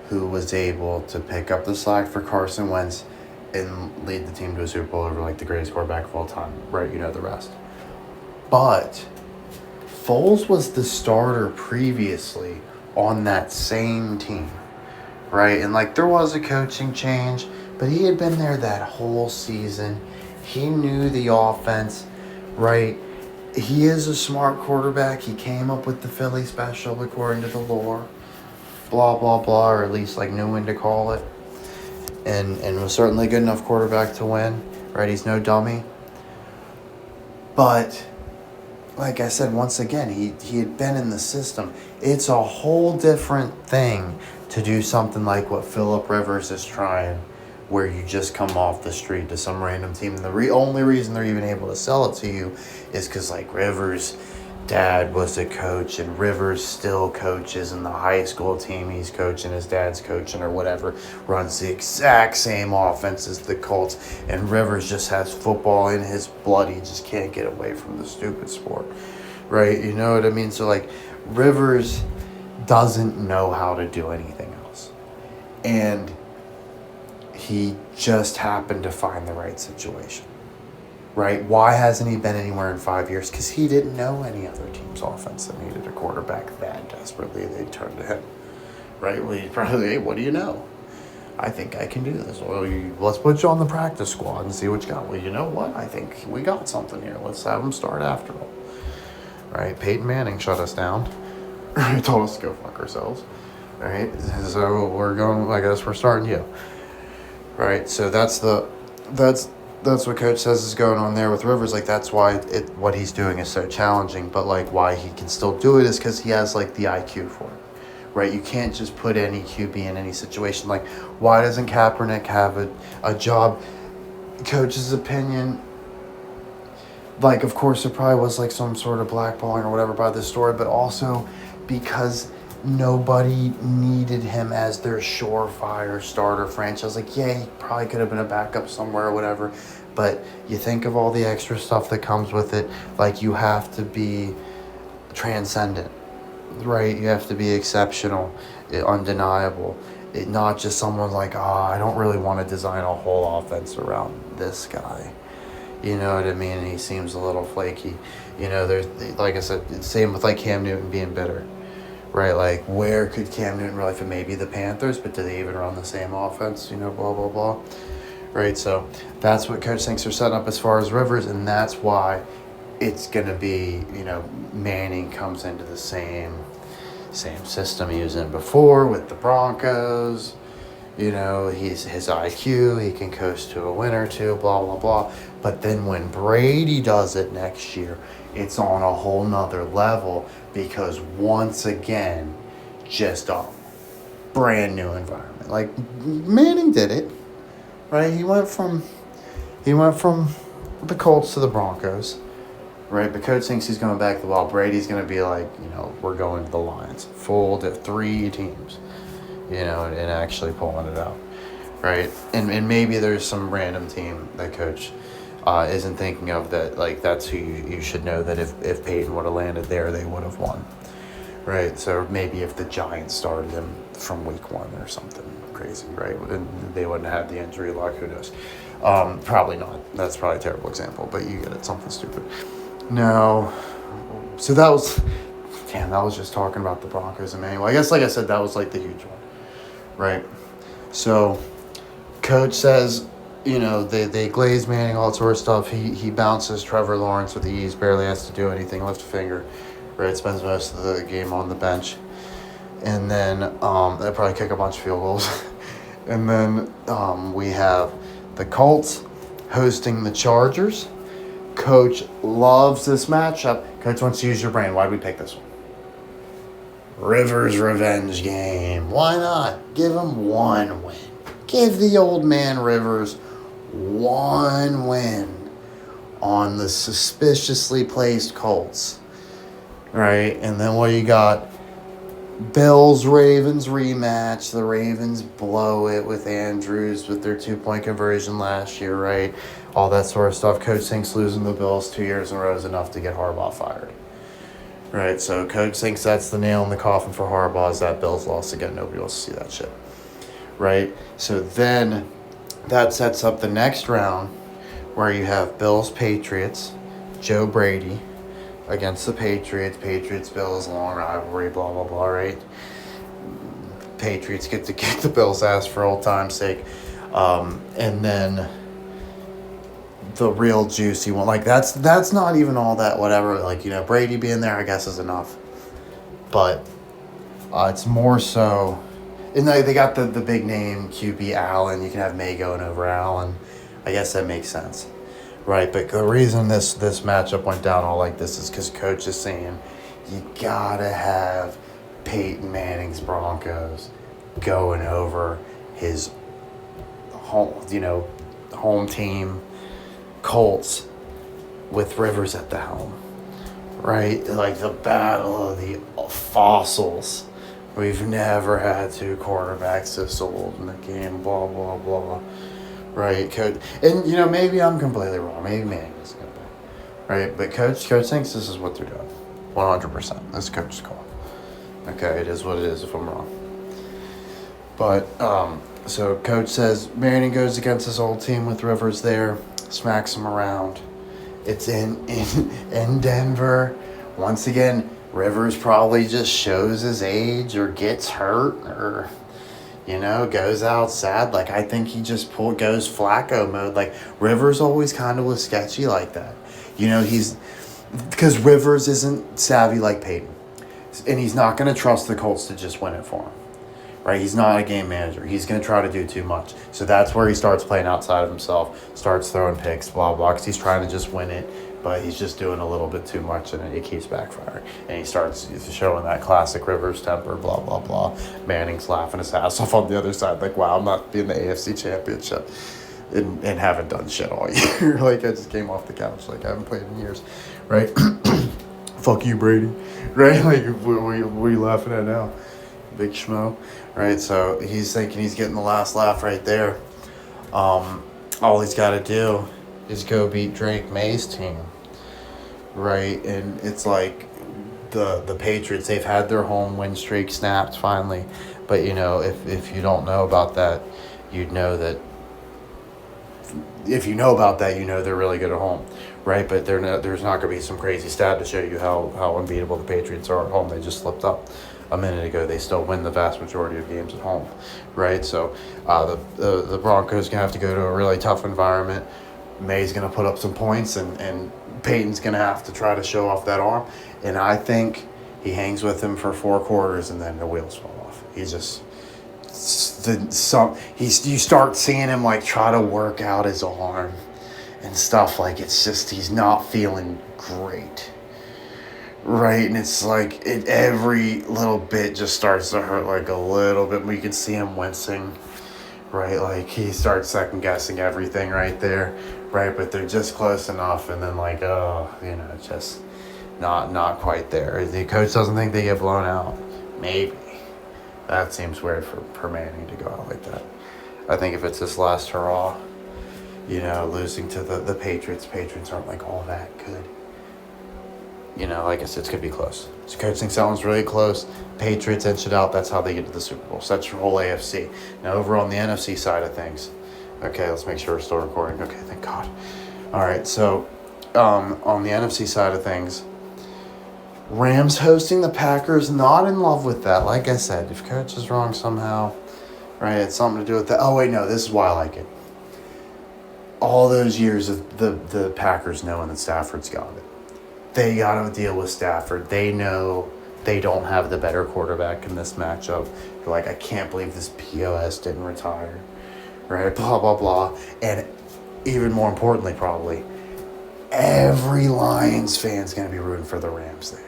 who was able to pick up the slack for Carson Wentz and lead the team to a Super Bowl over like the greatest quarterback of all time, right? You know the rest. But Foles was the starter previously on that same team, right? And like there was a coaching change, but he had been there that whole season. He knew the offense, right? He is a smart quarterback. He came up with the Philly special according to the lore. Blah, blah, blah, or at least like knew when to call it. And was certainly a good enough quarterback to win, right? He's no dummy. But like I said, once again, he had been in the system. It's a whole different thing to do something like what Phillip Rivers is trying, where you just come off the street to some random team. And the only reason they're even able to sell it to you is because, like, Rivers' dad was a coach, and Rivers still coaches, and the high school team he's coaching, his dad's coaching or whatever, runs the exact same offense as the Colts. And Rivers just has football in his blood. He just can't get away from the stupid sport, right? You know what I mean? So, like, Rivers doesn't know how to do anything else. And he just happened to find the right situation, right? Why hasn't he been anywhere in 5 years? Because he didn't know any other team's offense that needed a quarterback that desperately. They turned to him, right? Well, he's probably, hey, what do you know? I think I can do this. Well, let's put you on the practice squad and see what you got. Well, you know what? I think we got something here. Let's have him start after all. Right? Peyton Manning shut us down. He told us to go fuck ourselves. Right? So we're going, I guess we're starting you. Right? So that's what Coach says is going on there with Rivers. Like, that's why what he's doing is so challenging. But, like, why he can still do it is because he has, like, the IQ for it. Right? You can't just put any QB in any situation. Like, why doesn't Kaepernick have a job? Coach's opinion, like, of course, there probably was, like, some sort of blackballing or whatever by this story, but also because nobody needed him as their surefire starter franchise. Like, yeah, he probably could have been a backup somewhere or whatever, but you think of all the extra stuff that comes with it. Like, you have to be transcendent, right? You have to be exceptional, undeniable. Not just someone like, I don't really want to design a whole offense around this guy. You know what I mean? And he seems a little flaky. You know, there's, like I said, it's same with, like, Cam Newton being bitter. Right, like, where could Cam Newton really fit? Maybe the Panthers, but do they even run the same offense? You know, blah, blah, blah. Right, so that's what Coach thinks they're setting up as far as Rivers, and that's why it's going to be, you know, Manning comes into the same system he was in before with the Broncos. You know, his IQ, he can coast to a win or two, blah, blah, blah. But then when Brady does it next year, it's on a whole nother level because once again, just a brand new environment. Like, Manning did it, right? He went from the Colts to the Broncos, right? But Coach thinks he's going back to the wall. Brady's going to be like, you know, we're going to the Lions, full to 3 teams. You know, and actually pulling it out, right? And maybe there's some random team that Coach isn't thinking of that, like, that's who you should know that if Peyton would have landed there, they would have won, right? So maybe if the Giants started him from week 1 or something crazy, right? And they wouldn't have had the injury luck, who knows? Probably not. That's probably a terrible example, but you get it, something stupid. No. So that was just talking about the Broncos and Manning. Well, I guess, like I said, that was, like, the huge one. Right, so Coach says, you know, they glaze Manning, all that sort of stuff. He bounces Trevor Lawrence with ease, barely has to do anything, lift a finger, right? Spends most of the game on the bench, and then they'll probably kick a bunch of field goals, and then we have the Colts hosting the Chargers. Coach loves this matchup. Coach wants to use your brain. Why did we pick this one? Rivers revenge game. Why not? Give him one win. Give the old man Rivers one win on the suspiciously placed Colts. Right? And then what you got? Bills-Ravens rematch. The Ravens blow it with Andrews with their 2-point conversion last year, right? All that sort of stuff. Coach thinks losing the Bills 2 years in a row is enough to get Harbaugh fired. Right, so Coach thinks that's the nail in the coffin for Harbaugh is that Bills loss again. Nobody wants to see that shit. Right? So then that sets up the next round where you have Bills-Patriots, Joe Brady against the Patriots. Patriots-Bills, long rivalry, blah, blah, blah, right? Patriots get to kick the Bills' ass for old time's sake. And then the real juicy one, like, that's not even all that whatever, like, you know, Brady being there I guess is enough, but it's more so, and they got the big name QB Allen. You can have May going over Allen. I guess that makes sense, right? But the reason this matchup went down all like this is because Coach is saying you gotta have Peyton Manning's Broncos going over his home team Colts with Rivers at the helm, right? Like the battle of the fossils. We've never had 2 quarterbacks this old in the game, blah, blah, blah, right? And, you know, maybe I'm completely wrong. Maybe Manning is going to be, right? But Coach thinks this is what they're doing, 100%. This Coach's call. Okay, it is what it is if I'm wrong. But, so Coach says Manning goes against his old team with Rivers there, smacks him around. It's in Denver. Once again, Rivers probably just shows his age or gets hurt or, goes out sad. Like, I think he just goes Flacco mode. Like, Rivers always kind of was sketchy like that. Because Rivers isn't savvy like Peyton. And he's not going to trust the Colts to just win it for him. Right? He's not a game manager. He's going to try to do too much. So that's where he starts playing outside of himself, starts throwing picks, blah, blah, because he's trying to just win it, but he's just doing a little bit too much, and it keeps backfiring. And he starts showing that classic Rivers temper, blah, blah, blah. Manning's laughing his ass off on the other side, like, wow, I'm not in the AFC Championship and haven't done shit all year. Like, I just came off the couch. Like, I haven't played in years, right? Fuck you, Brady. Right? Like, what are you laughing at now? Big schmo, right? So he's thinking he's getting the last laugh right there. All he's got to do is go beat Drake May's team, right? And it's like the Patriots, they've had their home win streak snapped finally. But, if you don't know about that, you'd know that. If you know about that, they're really good at home, right? But there's not going to be some crazy stat to show you how unbeatable the Patriots are at home. They just slipped up a minute ago. They still win the vast majority of games at home, right? So the Broncos going to have to go to a really tough environment. May's going to put up some points, and Peyton's going to have to try to show off that arm. And I think he hangs with him for 4 quarters, and then the wheels fall off. He just... you start seeing him like try to work out his arm and stuff. Like, it's just he's not feeling great, right? And it's like every little bit just starts to hurt like a little bit. We can see him wincing, right? Like, he starts second guessing everything right there, right? But they're just close enough, and then like, just not quite there. The coach doesn't think they get blown out. Maybe. That seems weird for Manning to go out like that. I think if it's his last hurrah, losing to the Patriots aren't like all that good. Like I said, it's going to be close. So coach thinks that one's really close. Patriots inch it out. That's how they get to the Super Bowl. So that's your whole AFC. Now over on the NFC side of things. Okay, let's make sure we're still recording. Okay, thank God. All right, so on the NFC side of things, Rams hosting the Packers, not in love with that. Like I said, if coach is wrong somehow, right, it's something to do with that. Oh, wait, no, this is why I like it. All those years of the Packers knowing that Stafford's got it. They got to deal with Stafford. They know they don't have the better quarterback in this matchup. They're like, I can't believe this POS didn't retire, right, blah, blah, blah. And even more importantly, probably, every Lions fan's going to be rooting for the Rams there.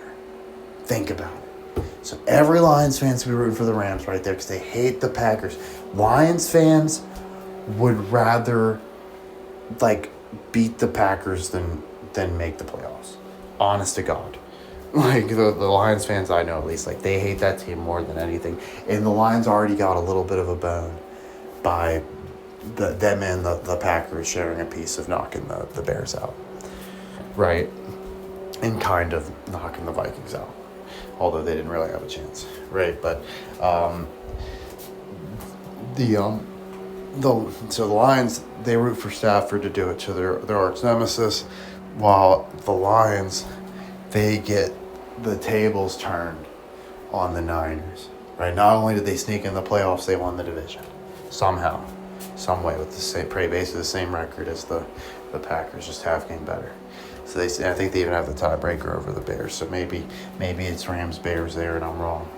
Think about it. So every Lions fan's going to be rooting for the Rams right there because they hate the Packers. Lions fans would rather, beat the Packers than make the playoffs. Honest to God. Like, the Lions fans I know, at least, they hate that team more than anything. And the Lions already got a little bit of a bone by them and the Packers sharing a piece of knocking the Bears out. Right? And kind of knocking the Vikings out. Although they didn't really have a chance, right? But so the Lions, they root for Stafford to do it to their arch nemesis, while the Lions, they get the tables turned on the Niners, right? Not only did they sneak in the playoffs, they won the division somehow, some way, with the same, basically the same record as the Packers, just half game better. So I think they even have the tiebreaker over the Bears. So maybe it's Rams-Bears there, and I'm wrong,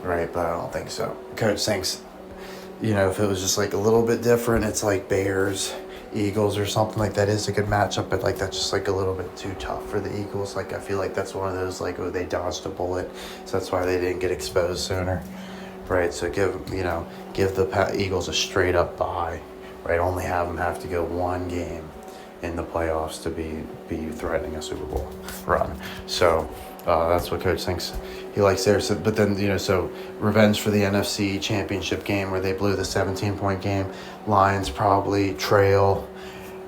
right? But I don't think so. Coach thinks, if it was just a little bit different, it's like Bears, Eagles, or something like that is a good matchup. But that's just a little bit too tough for the Eagles. I feel like that's one of those they dodged a bullet, so that's why they didn't get exposed sooner, right? So give the Eagles a straight up bye, right? Only have them have to go one game in the playoffs to be threatening a Super Bowl run. So that's what coach thinks he likes there. So, but then, so revenge for the NFC Championship game where they blew the 17-point game. Lions probably trail,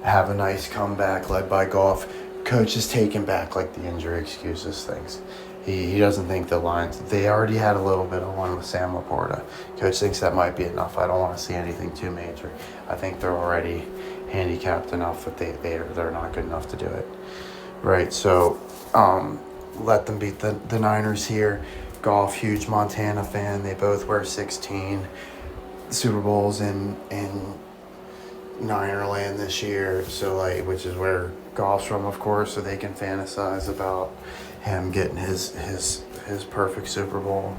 have a nice comeback led by Goff. Coach is taking back the injury excuses things. He doesn't think the Lions, they already had a little bit of one with Sam Laporta. Coach thinks that might be enough. I don't want to see anything too major. I think they're already handicapped enough that they're not good enough to do it, right? So let them beat the Niners here. Goff, huge Montana fan. They both wear 16 Super Bowls in Ninerland this year. So like, which is where Goff's from, of course. So they can fantasize about him getting his perfect Super Bowl.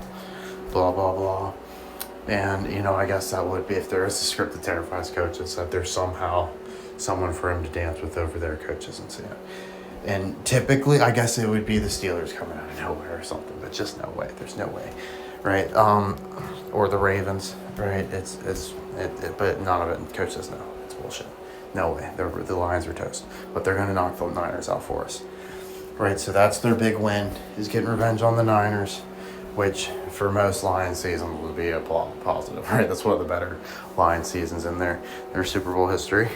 Blah blah blah. And I guess that would be, if there is a script that terrifies coaches, that there's somehow someone for him to dance with over their coaches and see it. And typically, I guess it would be the Steelers coming out of nowhere or something, but just no way. There's no way, right? Or the Ravens, right? But none of it. Coach says no. It's bullshit. No way. The Lions are toast, but they're gonna knock the Niners out for us, right? So that's their big win, is getting revenge on the Niners, which for most Lions seasons would be a positive, right? That's one of the better Lions seasons in their Super Bowl history,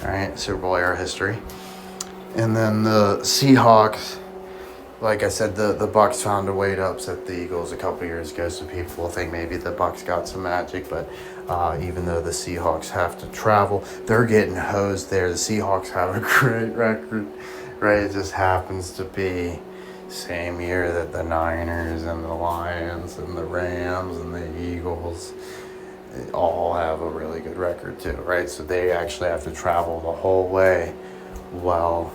all right? Super Bowl era history. And then the Seahawks, like I said, the Bucs found a way to upset the Eagles a couple years ago, so people think maybe the Bucs got some magic, but even though the Seahawks have to travel, they're getting hosed there. The Seahawks have a great record, right? It just happens to be same year that the Niners and the Lions and the Rams and the Eagles all have a really good record too, right? So they actually have to travel the whole way while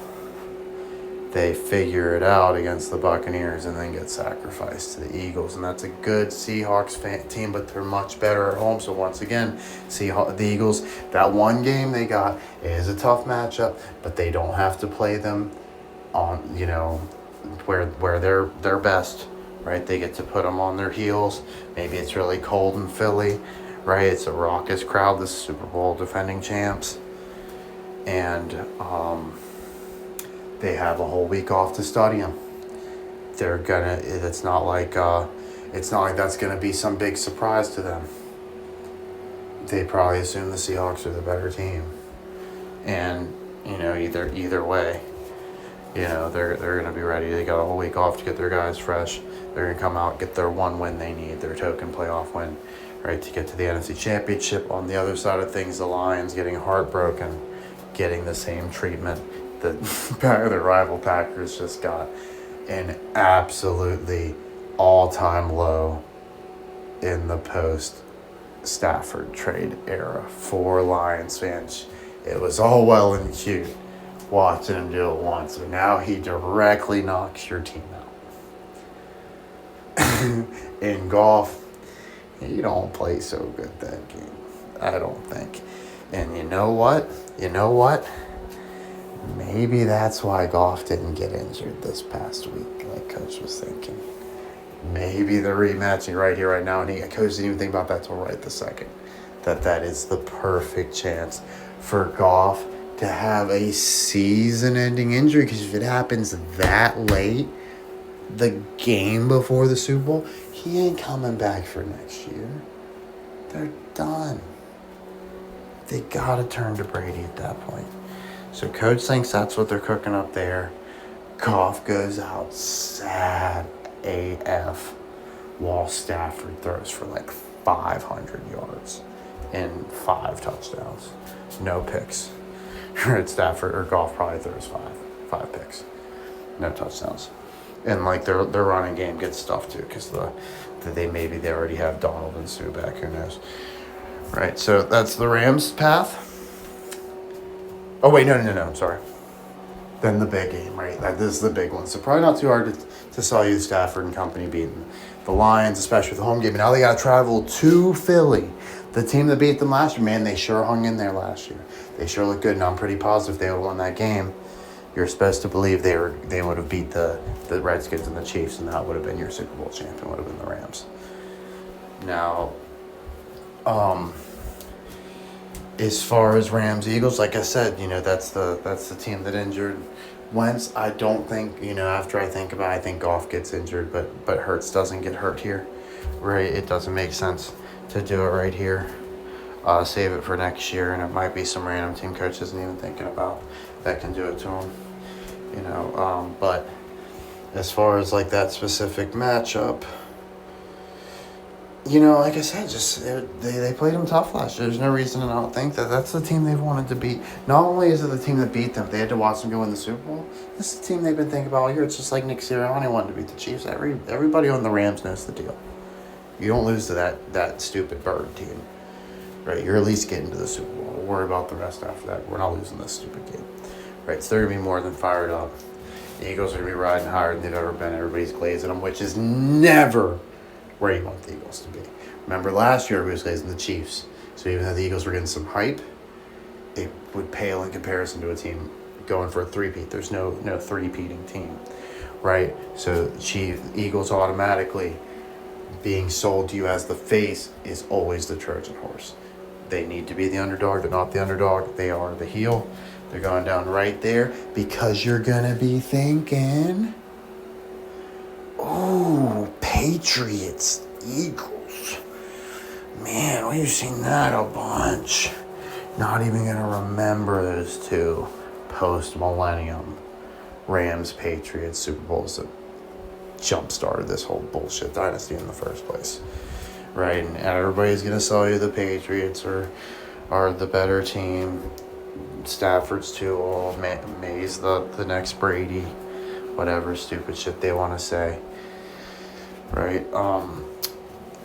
they figure it out against the Buccaneers and then get sacrificed to the Eagles. And that's a good Seahawks team, but they're much better at home. So once again, the Eagles, that one game they got is a tough matchup, but they don't have to play them on, where they're best, right? They get to put them on their heels. Maybe it's really cold in Philly, right? It's a raucous crowd, the Super Bowl defending champs. And they have a whole week off to study them. It's not like that's gonna be some big surprise to them. They probably assume the Seahawks are the better team. And, either way, they're gonna be ready. They got a whole week off to get their guys fresh. They're gonna come out, get their one win they need, their token playoff win, right, to get to the NFC Championship. On the other side of things, the Lions getting heartbroken, getting the same treatment. The rival Packers just got an absolutely all-time low in the post-Stafford trade era for Lions fans. It was all well and cute watching him do it once, but now he directly knocks your team out. In golf, you don't play so good that game, I don't think. And you know what? Maybe that's why Goff didn't get injured this past week, like Coach was thinking. Maybe the rematching right here, right now, and Coach didn't even think about that till right this second. That is the perfect chance for Goff to have a season-ending injury, because if it happens that late, the game before the Super Bowl, he ain't coming back for next year. They're done. They gotta turn to Brady at that point. So Coach thinks that's what they're cooking up there. Goff goes out sad AF while Stafford throws for like 500 yards and 5 touchdowns. No picks. Stafford or Goff probably throws five picks. No touchdowns. And like their running game gets stuffed too, because they already have Donald and Sue back. Who knows? Right. So that's the Rams' path. Oh, wait, no, I'm sorry. Then the big game, right? This is the big one. So probably not too hard to sell you Stafford and company beating the Lions, especially with the home game. And now they got to travel to Philly. The team that beat them last year, man, they sure hung in there last year. They sure look good, and I'm pretty positive they would have won that game. You're supposed to believe they would have beat the Redskins and the Chiefs, and that would have been your Super Bowl champion, would have been the Rams. Now, as far as Rams Eagles, like I said, that's the team that injured Wentz. I don't think, after I think about it, I think Goff gets injured, but Hurts doesn't get hurt here, right? It doesn't make sense to do it right here. Save it for next year, and it might be some random team coach isn't even thinking about that can do it to him, but as far as like that specific matchup, like I said, they played them tough last year. There's no reason to not think that that's the team they've wanted to beat. Not only is it the team that beat them, they had to watch them go win the Super Bowl. This is the team they've been thinking about all year. It's just like Nick Sirianni wanted to beat the Chiefs. Everybody on the Rams knows the deal. You don't lose to that stupid bird team, right? You're at least getting to the Super Bowl. We'll worry about the rest after that. We're not losing this stupid game, right? So they're gonna be more than fired up. The Eagles are gonna be riding higher than they've ever been. Everybody's glazing them, which is never where you want the Eagles to be. Remember last year everybody was glazing the Chiefs. So even though the Eagles were getting some hype, it would pale in comparison to a team going for a three-peat. There's no three-peating team, right? So Eagles automatically being sold to you as the face is always the Trojan horse. They need to be the underdog. They're not the underdog. They are the heel. They're going down right there because you're going to be thinking, ooh, Patriots, Eagles. Man, we've seen that a bunch. Not even going to remember those two post-millennium Rams, Patriots, Super Bowls that jump-started this whole bullshit dynasty in the first place. Right? And everybody's going to sell you the Patriots are the better team. Stafford's too old. May's the next Brady. Whatever stupid shit they want to say. Right?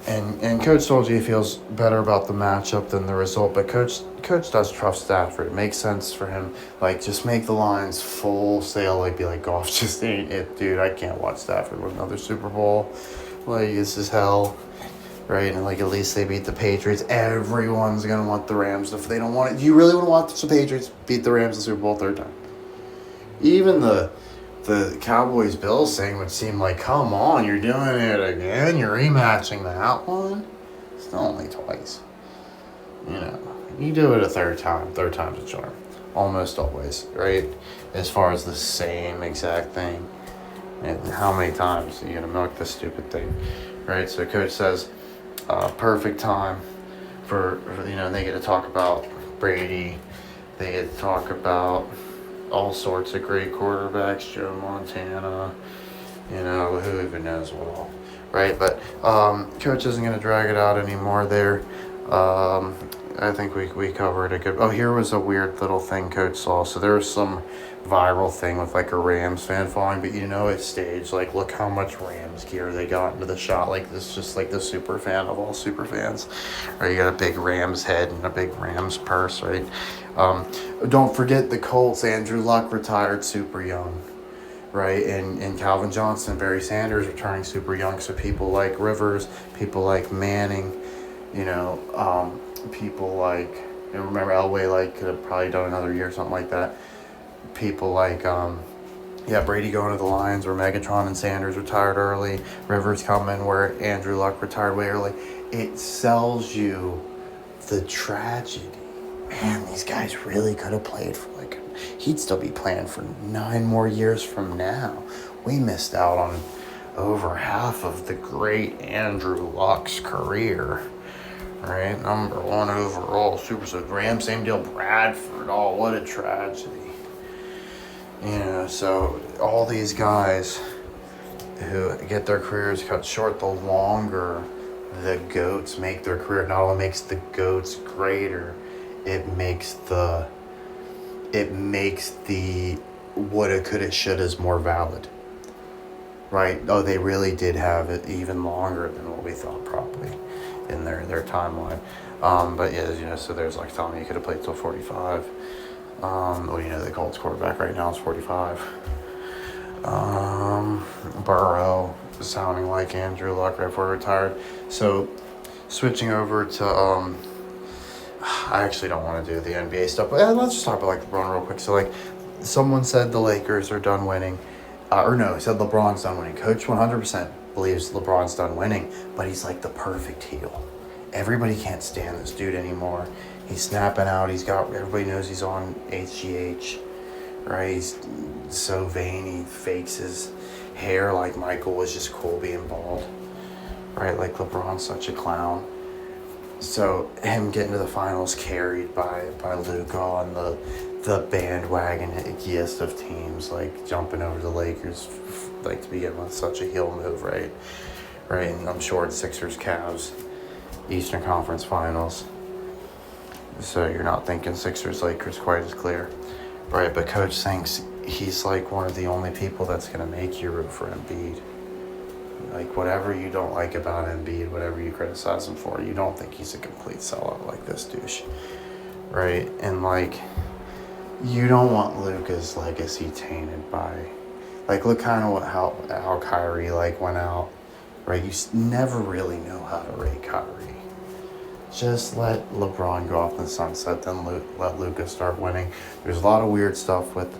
And Coach told you he feels better about the matchup than the result, but Coach does trust Stafford. It makes sense for him. Like, just make the Lions full sail. Like, be like, Goff just ain't it, dude. I can't watch Stafford win another Super Bowl. Like, this is hell. Right? And, like, at least they beat the Patriots. Everyone's going to want the Rams. If they don't want it, do you really want to watch the Patriots beat the Rams in the Super Bowl third time? Even the Cowboys-Bills thing would seem like, come on, you're doing it again? You're rematching that one? It's only twice. You do it a third time. Third time's a charm. Almost always, right? As far as the same exact thing. And how many times are you going to milk this stupid thing? Right? So Coach says, perfect time for they get to talk about Brady. They get to talk about all sorts of great quarterbacks, Joe Montana, who even knows what all, right? But Coach isn't going to drag it out anymore there. I think we covered a good... Oh, here was a weird little thing Coach saw. So there was some viral thing with, like, a Rams fan following, but it's staged. Like, look how much Rams gear they got into the shot. Like, this is just, like, the super fan of all super fans. Right, you got a big Rams head and a big Rams purse, right? Don't forget the Colts. Andrew Luck retired super young, right? And Calvin Johnson, Barry Sanders returning super young. So people like Rivers, people like Manning, people like, remember Elway, like, could have probably done another year or something like that. People like, Brady going to the Lions where Megatron and Sanders retired early. Rivers coming where Andrew Luck retired way early. It sells you the tragedy. Man, these guys really could have played for, like, he'd still be playing for 9 more years from now. We missed out on over half of the great Andrew Luck's career. Right, number 1 overall, super. So Rams, same deal. Bradford, oh, what a tragedy. So all these guys who get their careers cut short, the longer the GOATs make their career, not only makes the GOATs greater, it makes the woulda, coulda, shouldas more valid. Right? Oh, they really did have it even longer than what we thought probably in their timeline. But yeah, so there's like telling me he could have played till 45. The Colts quarterback right now is 45. Burrow sounding like Andrew Luck right before he retired. So switching over to I actually don't want to do the NBA stuff, but let's just talk about like LeBron real quick. So like someone said the Lakers are done winning. He said LeBron's done winning. Coach 100% believes LeBron's done winning, but he's like the perfect heel. Everybody can't stand this dude anymore. He's snapping out. Everybody knows he's on HGH, right? He's so vain. He fakes his hair like Michael was just cool being bald, right? Like LeBron's such a clown. So him getting to the finals carried by Luka on the bandwagon-iest of teams, like jumping over the Lakers, like to begin with, such a heel move, right? And I'm sure it's Sixers, Cavs, Eastern Conference Finals. So you're not thinking Sixers Lakers quite as clear, right? But coach thinks he's like one of the only people that's going to make you root for Embiid. Like, whatever you don't like about Embiid, whatever you criticize him for, you don't think he's a complete sellout like this douche, right? And like, you don't want Luka's legacy tainted by, like, look kind of how Kyrie like went out, right? You never really know how to rate Kyrie. Just let LeBron go off in the sunset, then let Luka start winning. There's a lot of weird stuff with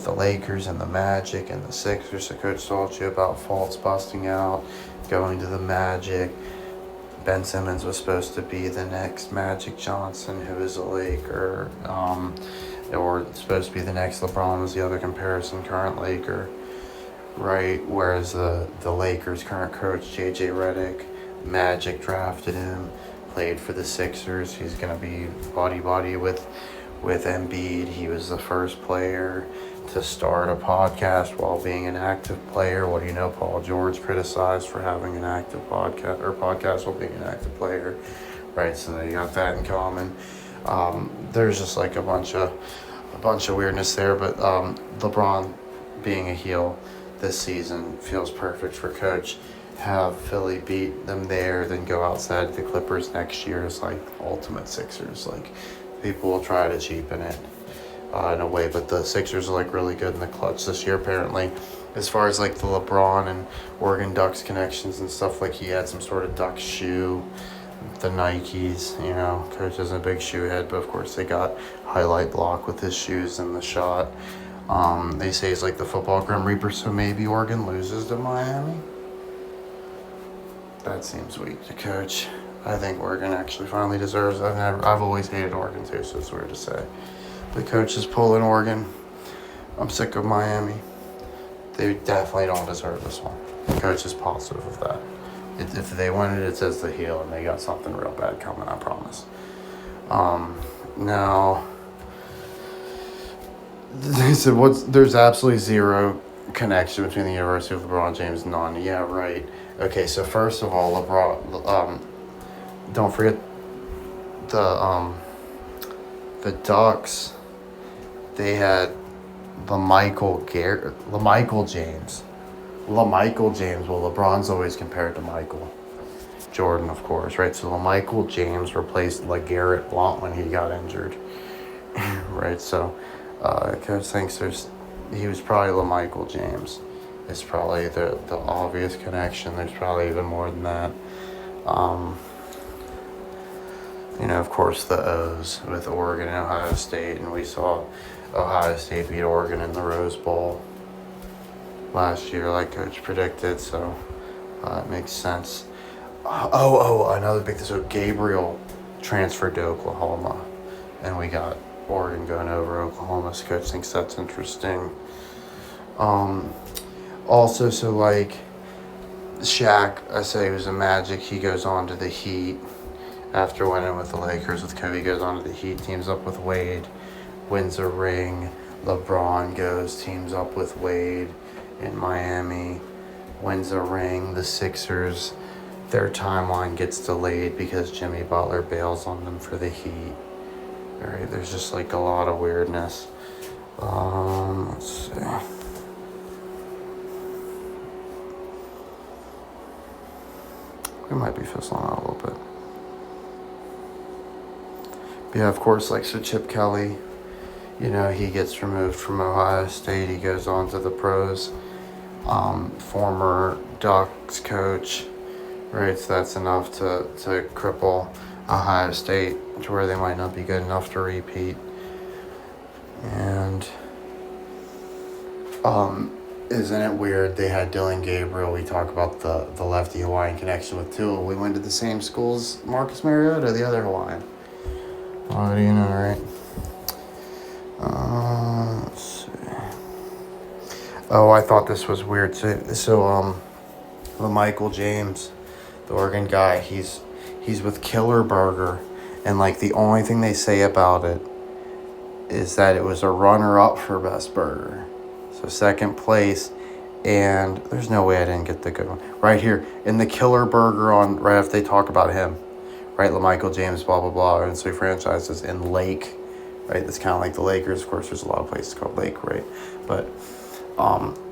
the Lakers and the Magic and the Sixers. The coach told you about Fultz busting out, going to the Magic. Ben Simmons was supposed to be the next Magic Johnson, who is a Laker, or supposed to be the next LeBron was the other comparison, current Laker, right? Whereas the Lakers' current coach, JJ Redick, Magic drafted him, played for the Sixers. He's going to be body with Embiid. He was the first player to start a podcast while being an active player. What do you know? Paul George criticized for having an active podcast while being an active player, right? So they got that in common. There's just like a bunch of weirdness there, but LeBron being a heel this season feels perfect for coach. Have Philly beat them there, then go outside the Clippers next year is like ultimate Sixers. Like, people will try to cheapen it in a way, but the Sixers are like really good in the clutch this year apparently. As far as like the LeBron and Oregon Ducks connections and stuff, like he had some sort of Ducks shoe, the Nikes, you know, coach isn't a big shoe head, but of course they got highlight block with his shoes in the shot. They say he's like the football Grim Reaper, so maybe Oregon loses to Miami. That seems weak to coach. I think Oregon actually finally deserves it. I've always hated Oregon too, so it's weird to say. The coach is pulling Oregon. I'm sick of Miami. They definitely don't deserve this one. The coach is positive of that. If they win it, it's as the heel, and they got something real bad coming, I promise. Now, they said there's absolutely zero connection between the University of LeBron James and none. Yeah, right. Okay, so first of all, LeBron, don't forget the Ducks. They had LaMichael James. Well, LeBron's always compared to Michael Jordan, of course, right? So LaMichael James replaced LeGarrette Blount when he got injured, right? So coach thinks he was probably LaMichael James. It's probably the obvious connection. There's probably even more than that. You know, of course, the O's with Oregon and Ohio State, and we saw Ohio State beat Oregon in the Rose Bowl last year, like coach predicted, so it makes sense. Another big thing. So Gabriel transferred to Oklahoma, and we got Oregon going over Oklahoma. So coach thinks that's interesting. Also, so like Shaq, I say he was a Magic. He goes on to the Heat after winning with the Lakers. With Kobe, goes on to the Heat, teams up with Wade, wins a ring. LeBron goes, teams up with Wade in Miami, wins a ring. The Sixers, their timeline gets delayed because Jimmy Butler bails on them for the Heat. All right, there's just like a lot of weirdness. Let's see. We might be fizzling out a little bit. But yeah, of course, like, so Chip Kelly, you know, he gets removed from Ohio State. He goes on to the pros. Former Ducks coach, right? So that's enough to cripple Ohio State to where they might not be good enough to repeat. And isn't it weird they had Dylan Gabriel? We talk about the lefty Hawaiian connection with Tua. We went to the same school as Marcus Mariota, the other Hawaiian. What do you know, right? Let's see. Oh, I thought this was weird. So Michael James, the Oregon guy, he's with Killer Burger, and like the only thing they say about it is that it was a runner-up for best burger. So second place, and there's no way I didn't get the good one. Right here, in the Killer Burger right after they talk about him, right? LaMichael James, blah, blah, blah. And so franchises in Lake, right? That's kind of like the Lakers. Of course, there's a lot of places called Lake, right? But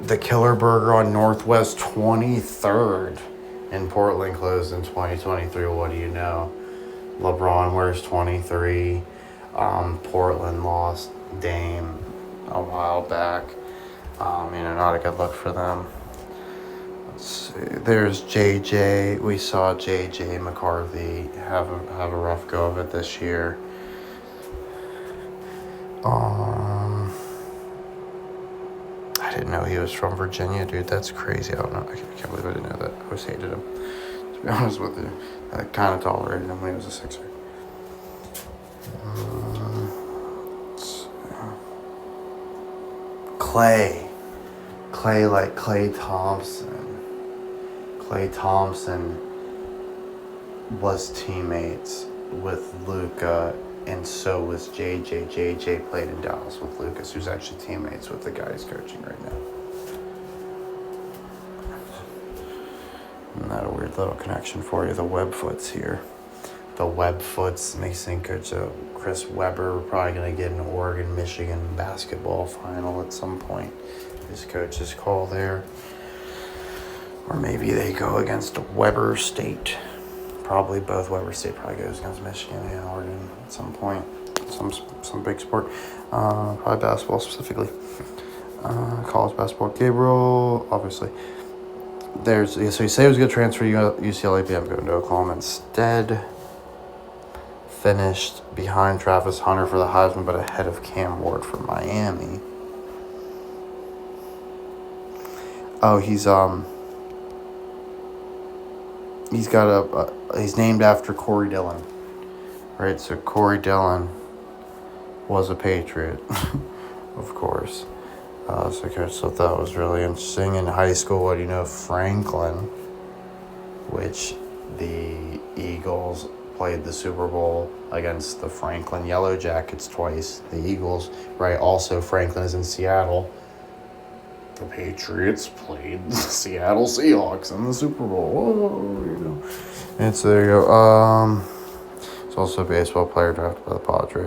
the Killer Burger on Northwest 23rd in Portland closed in 2023. What do you know? LeBron wears 23. Portland lost Dame a while back. Not a good look for them. Let's see. There's JJ. We saw JJ McCarthy have a rough go of it this year. I didn't know he was from Virginia, dude. That's crazy. I don't know. I can't believe I didn't know that. I always hated him. To be honest with you, I kind of tolerated him when he was a Sixer. Clay like Klay Thompson. Klay Thompson was teammates with Luka, and so was JJ. JJ played in Dallas with Lucas, who's actually teammates with the guy he's coaching right now. Isn't that a weird little connection for you? The Webfoots here. The Webfoots makes me think Chris Webber probably going to get an Oregon-Michigan basketball final at some point. His coach's call there. Or maybe they go against Weber State. Probably both. Weber State probably goes against Michigan and Oregon at some point. Some big sport. Probably basketball specifically. College basketball. Gabriel, obviously. So you say he was going to transfer UCLA, but I'm going to Oklahoma instead. Finished behind Travis Hunter for the Heisman, but ahead of Cam Ward for Miami. Oh, he's named after Corey Dillon, right? So Corey Dillon was a Patriot, of course. So I thought that was really interesting. In high school, what do you know? Franklin, which the Eagles played the Super Bowl against the Franklin Yellow Jackets twice. The Eagles, right? Also, Franklin is in Seattle. The Patriots played the Seattle Seahawks in the Super Bowl. Whoa, And so there you go. He's also a baseball player drafted by the Padres.